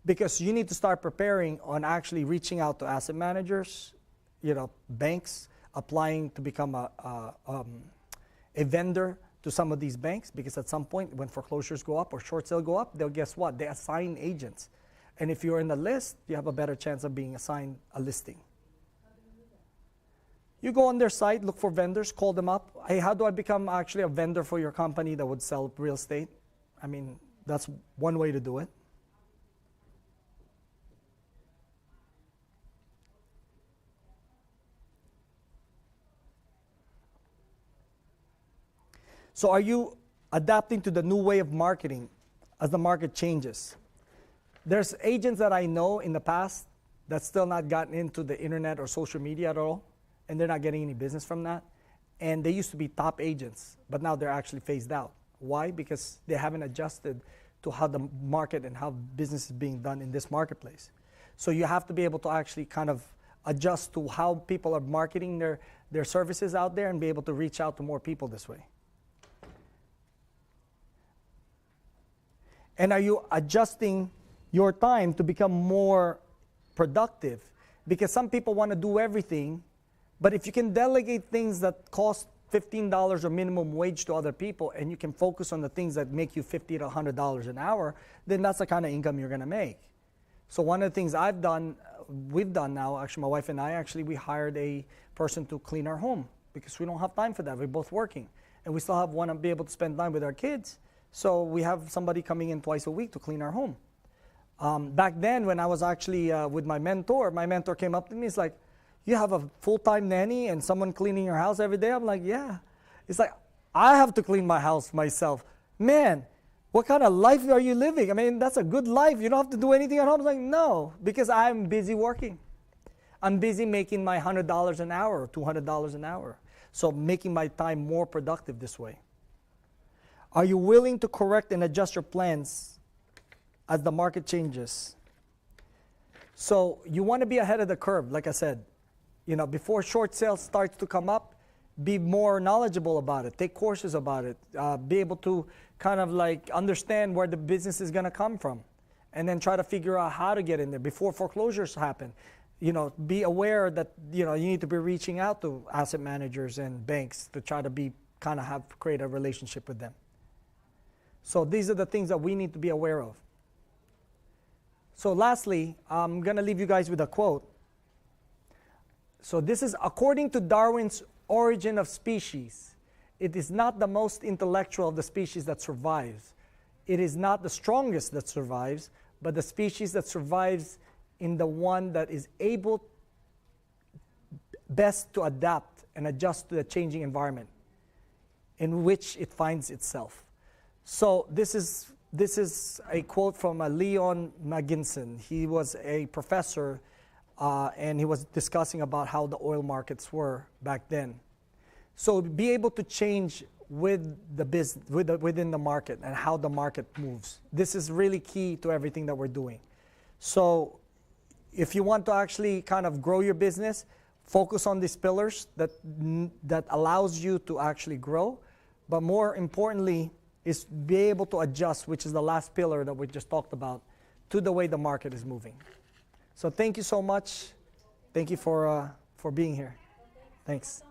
Because you need to start preparing on actually reaching out to asset managers, you know, banks, applying to become a vendor to some of these banks, because at some point when foreclosures go up or short sale go up, they'll guess what? They assign agents. And if you're in the list, you have a better chance of being assigned a listing. You go on their site, look for vendors, call them up. Hey, how do I become actually a vendor for your company that would sell real estate? I mean, that's one way to do it. So are you adapting to the new way of marketing as the market changes? There's agents that I know in the past that's still not gotten into the internet or social media at all, and they're not getting any business from that. And they used to be top agents, but now they're actually phased out. Why? Because they haven't adjusted to how the market and how business is being done in this marketplace. So you have to be able to actually kind of adjust to how people are marketing their services out there and be able to reach out to more people this way. And are you adjusting your time to become more productive? Because some people want to do everything, but if you can delegate things that cost $15 or minimum wage to other people, and you can focus on the things that make you $50 to $100 an hour, then that's the kind of income you're going to make. So one of the things we've done now, actually my wife and I, we hired a person to clean our home because we don't have time for that. We're both working. And we still want to be able to spend time with our kids. So we have somebody coming in twice a week to clean our home. Back then when I was actually with my mentor came up to me, he's like, you have a full-time nanny and someone cleaning your house every day? I'm like, yeah. It's like, I have to clean my house myself. Man, what kind of life are you living? I mean, that's a good life. You don't have to do anything at home. I'm like, no, because I'm busy working. I'm busy making my $100 an hour or $200 an hour. So making my time more productive this way. Are you willing to correct and adjust your plans as the market changes? So you want to be ahead of the curve, like I said. You know, before short sales starts to come up, be more knowledgeable about it. Take courses about it. Be able to kind of like understand where the business is going to come from. And then try to figure out how to get in there before foreclosures happen. be aware that, you need to be reaching out to asset managers and banks to try to create a relationship with them. So these are the things that we need to be aware of. So lastly, I'm going to leave you guys with a quote. So this is, according to Darwin's Origin of Species, it is not the most intellectual of the species that survives. It is not the strongest that survives, but the species that survives in the one that is able best to adapt and adjust to the changing environment in which it finds itself. So this is a quote from Leon Maginson. He was a professor, and he was discussing about how the oil markets were back then. So be able to change with the business, within the market, and how the market moves. This is really key to everything that we're doing. So if you want to actually kind of grow your business, focus on these pillars that allows you to actually grow. But more importantly, is be able to adjust, which is the last pillar that we just talked about, to the way the market is moving. So thank you so much. Thank you for being here. Thanks.